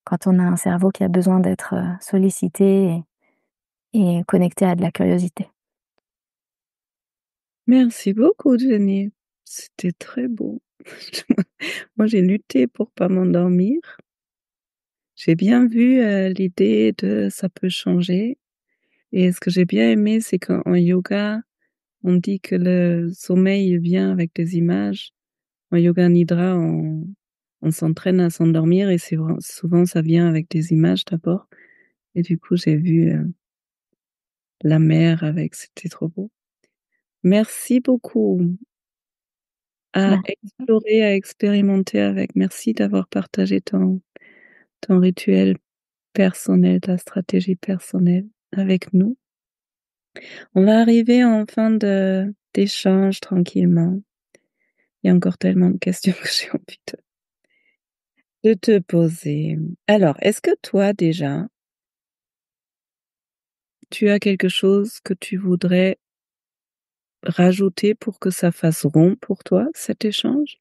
quand on a un cerveau qui a besoin d'être, sollicité et connecté à de la curiosité. Merci beaucoup, Jenny. C'était très beau. Moi, j'ai lutté pour pas m'endormir. J'ai bien vu, l'idée de ça peut changer et ce que j'ai bien aimé, c'est qu'en yoga, on dit que le sommeil vient avec des images. En yoga nidra, on s'entraîne à s'endormir et c'est souvent ça vient avec des images d'abord et du coup, j'ai vu, la mer avec c'était trop beau. Merci beaucoup à Merci. explorer, à expérimenter avec. Merci d'avoir partagé ton rituel personnel, ta stratégie personnelle avec nous. On va arriver en fin d'échange tranquillement. Il y a encore tellement de questions que j'ai envie de te poser. Alors, est-ce que toi déjà, tu as quelque chose que tu voudrais rajouter pour que ça fasse rond pour toi, cet échange?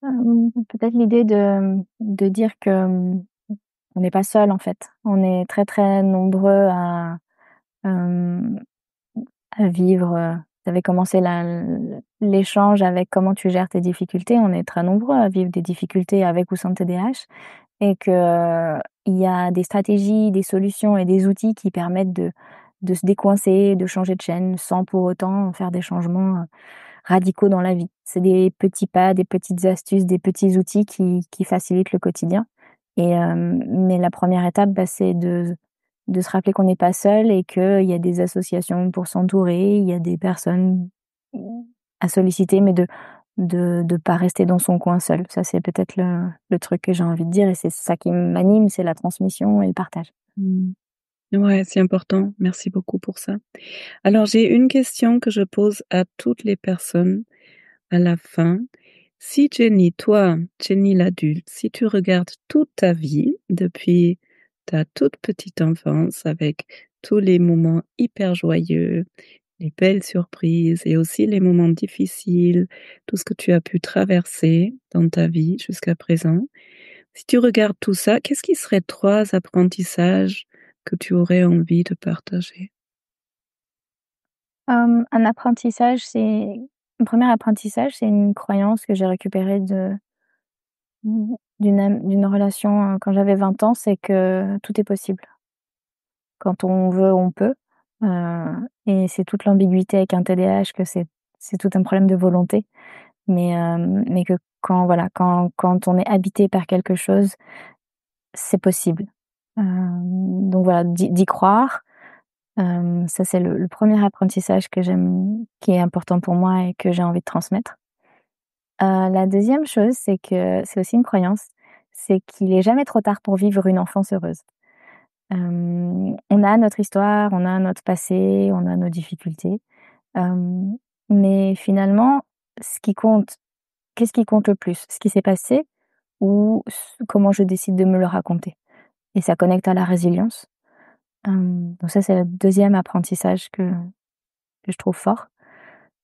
Peut-être l'idée de dire que, on n'est pas seul en fait. On est très, très nombreux hem, à vivre, tu avais commencé l'échange avec comment tu gères tes difficultés. On est très nombreux à vivre des difficultés avec ou sans TDAH et que, il y a des stratégies, des solutions et des outils qui permettent de se décoincer, de changer de chaîne sans pour autant faire des changements, radicaux dans la vie. C'est des petits pas, des petites astuces, des petits outils qui facilitent le quotidien mais la première étape, bah, c'est de se rappeler qu'on n'est pas seul et qu'il y a des associations pour s'entourer, il y a des personnes à solliciter, mais de pas rester dans son coin seul. Ça, c'est peut-être le truc que j'ai envie de dire et c'est ça qui m'anime, c'est la transmission et le partage. Mmh. Ouais, c'est important. Merci beaucoup pour ça. Alors, j'ai une question que je pose à toutes les personnes à la fin. Si Jenny, toi, Jenny l'adulte, si tu regardes toute ta vie depuis ta toute petite enfance avec tous les moments hyper joyeux, les belles surprises et aussi les moments difficiles, tout ce que tu as pu traverser dans ta vie jusqu'à présent. Si tu regardes tout ça, qu'est-ce qui serait 3 apprentissages que tu aurais envie de partager? Un apprentissage, c'est un premier apprentissage, c'est une croyance que j'ai récupérée d'une relation, quand j'avais 20 ans, c'est que tout est possible. Quand on veut, on peut, et c'est toute l'ambiguïté avec un TDAH que c'est tout un problème de volonté, mais que quand voilà, quand on est habité par quelque chose, c'est possible. Donc voilà, d'y croire, ça c'est le 1er apprentissage que j'aime qui est important pour moi et que j'ai envie de transmettre. La deuxième chose, c'est que c'est aussi une croyance, c'est qu'il est jamais trop tard pour vivre une enfance heureuse. On a notre histoire, on a notre passé, on a nos difficultés, hem, mais finalement, ce qui compte qu'est-ce qui compte le plus? Ce qui s'est passé ou comment je décide de me le raconter? Et ça connecte à la résilience. Donc ça, c'est le deuxième apprentissage que je trouve fort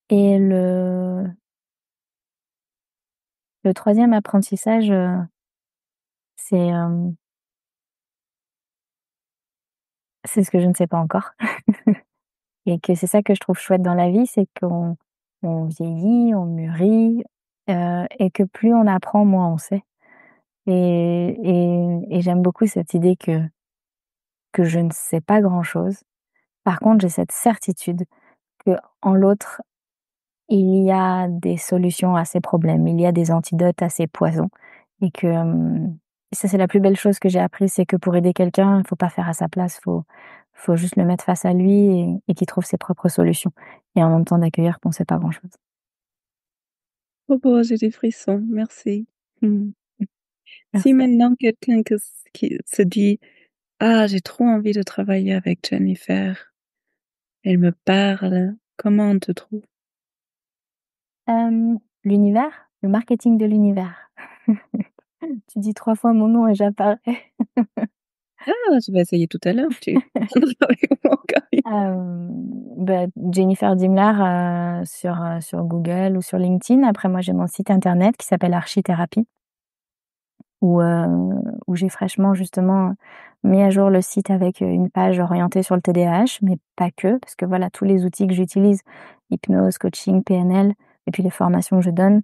et le troisième apprentissage, c'est, c'est ce que je ne sais pas encore. Et que c'est ça que je trouve chouette dans la vie, c'est qu'on vieillit, on mûrit, et que plus on apprend, moins on sait. Et j'aime beaucoup cette idée que je ne sais pas grand-chose. Par contre, j'ai cette certitude qu'en l'autre, il y a des solutions à ses problèmes, il y a des antidotes à ses poisons et que, ça, c'est la plus belle chose que j'ai apprise, c'est que pour aider quelqu'un, il faut pas faire à sa place, faut juste le mettre face à lui et qu'il trouve ses propres solutions et en même temps d'accueillir qu'on sait pas grand-chose. Oh beau, j'ai des frissons, merci. Mmh. Si Merci. maintenant quelqu'un qui se dit: «Ah, j'ai trop envie de travailler avec Jennifer, elle me parle», comment on te trouve? L'univers, le marketing de l'univers. Tu dis 3 fois mon nom et j'apparais. Ah, je vais essayer tout à l'heure, tu prendras avec moi au café. Bah, Jennifer Dimler, sur Google ou sur LinkedIn. Après moi, j'ai mon site internet qui s'appelle Archithérapie où j'ai fraîchement justement mis à jour le site avec une page orientée sur le TDAH, mais pas que, parce que voilà, tous les outils que j'utilise, hypnose, coaching, PNL, et puis les formations que je donne,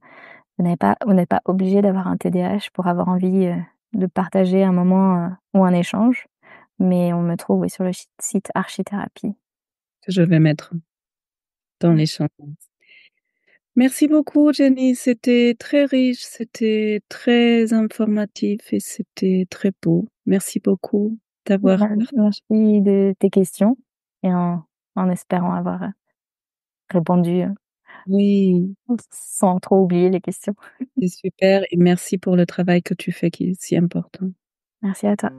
vous n'êtes pas obligé d'avoir un TDAH pour avoir envie de partager un moment ou un échange, mais on me trouve, oui, sur le site Archithérapie. Que je vais mettre dans les champs. Merci beaucoup Jenny, c'était très riche, c'était très informatif et c'était très beau. Merci beaucoup d'avoir partagé. Merci de tes questions et en espérant avoir répondu Oui, sans trop oublier les questions. c'est super et merci pour le travail que tu fais qui est si important. Merci à toi.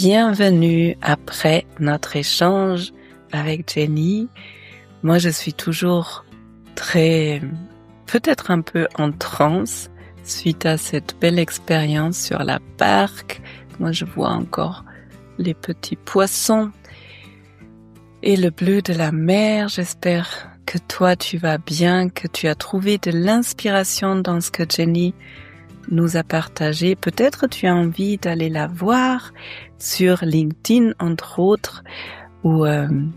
Bienvenue après notre échange avec Jenny. Moi, je suis toujours peut-être un peu en transe suite à cette belle expérience sur la barque. Moi, je vois encore les petits poissons et le bleu de la mer. J'espère que toi, tu vas bien, que tu as trouvé de l'inspiration dans ce que Jenny nous a partagé. Peut-être tu as envie d'aller la voir sur LinkedIn, entre autres, ou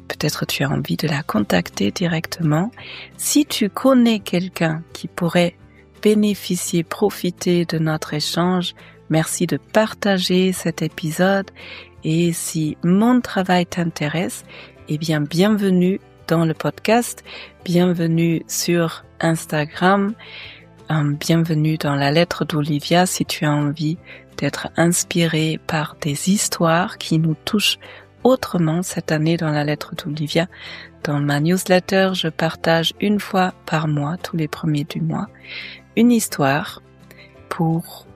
peut-être tu as envie de la contacter directement. Si tu connais quelqu'un qui pourrait bénéficier, profiter de notre échange, merci de partager cet épisode. Et si mon travail t'intéresse, eh bien, bienvenue dans le podcast, bienvenue sur Instagram, bienvenue dans la lettre d'Olivia si tu as envie d'être inspiré par des histoires qui nous touchent autrement cette année dans la lettre d'Olivia. Dans ma newsletter, je partage une fois par mois, tous les premiers du mois, une histoire pour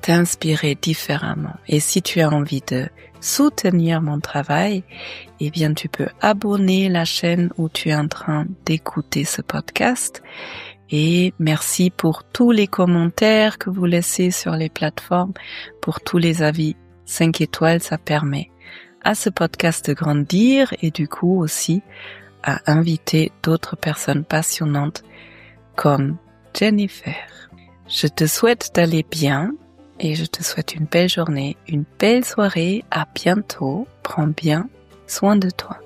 t'inspirer différemment. Et si tu as envie de soutenir mon travail, eh bien tu peux abonner la chaîne où tu es en train d'écouter ce podcast. Et merci pour tous les commentaires que vous laissez sur les plateformes, pour tous les avis 5 étoiles, ça permet à ce podcast de grandir et du coup aussi à inviter d'autres personnes passionnantes comme Jennifer. Je te souhaite d'aller bien et je te souhaite une belle journée, une belle soirée, à bientôt, prends bien soin de toi.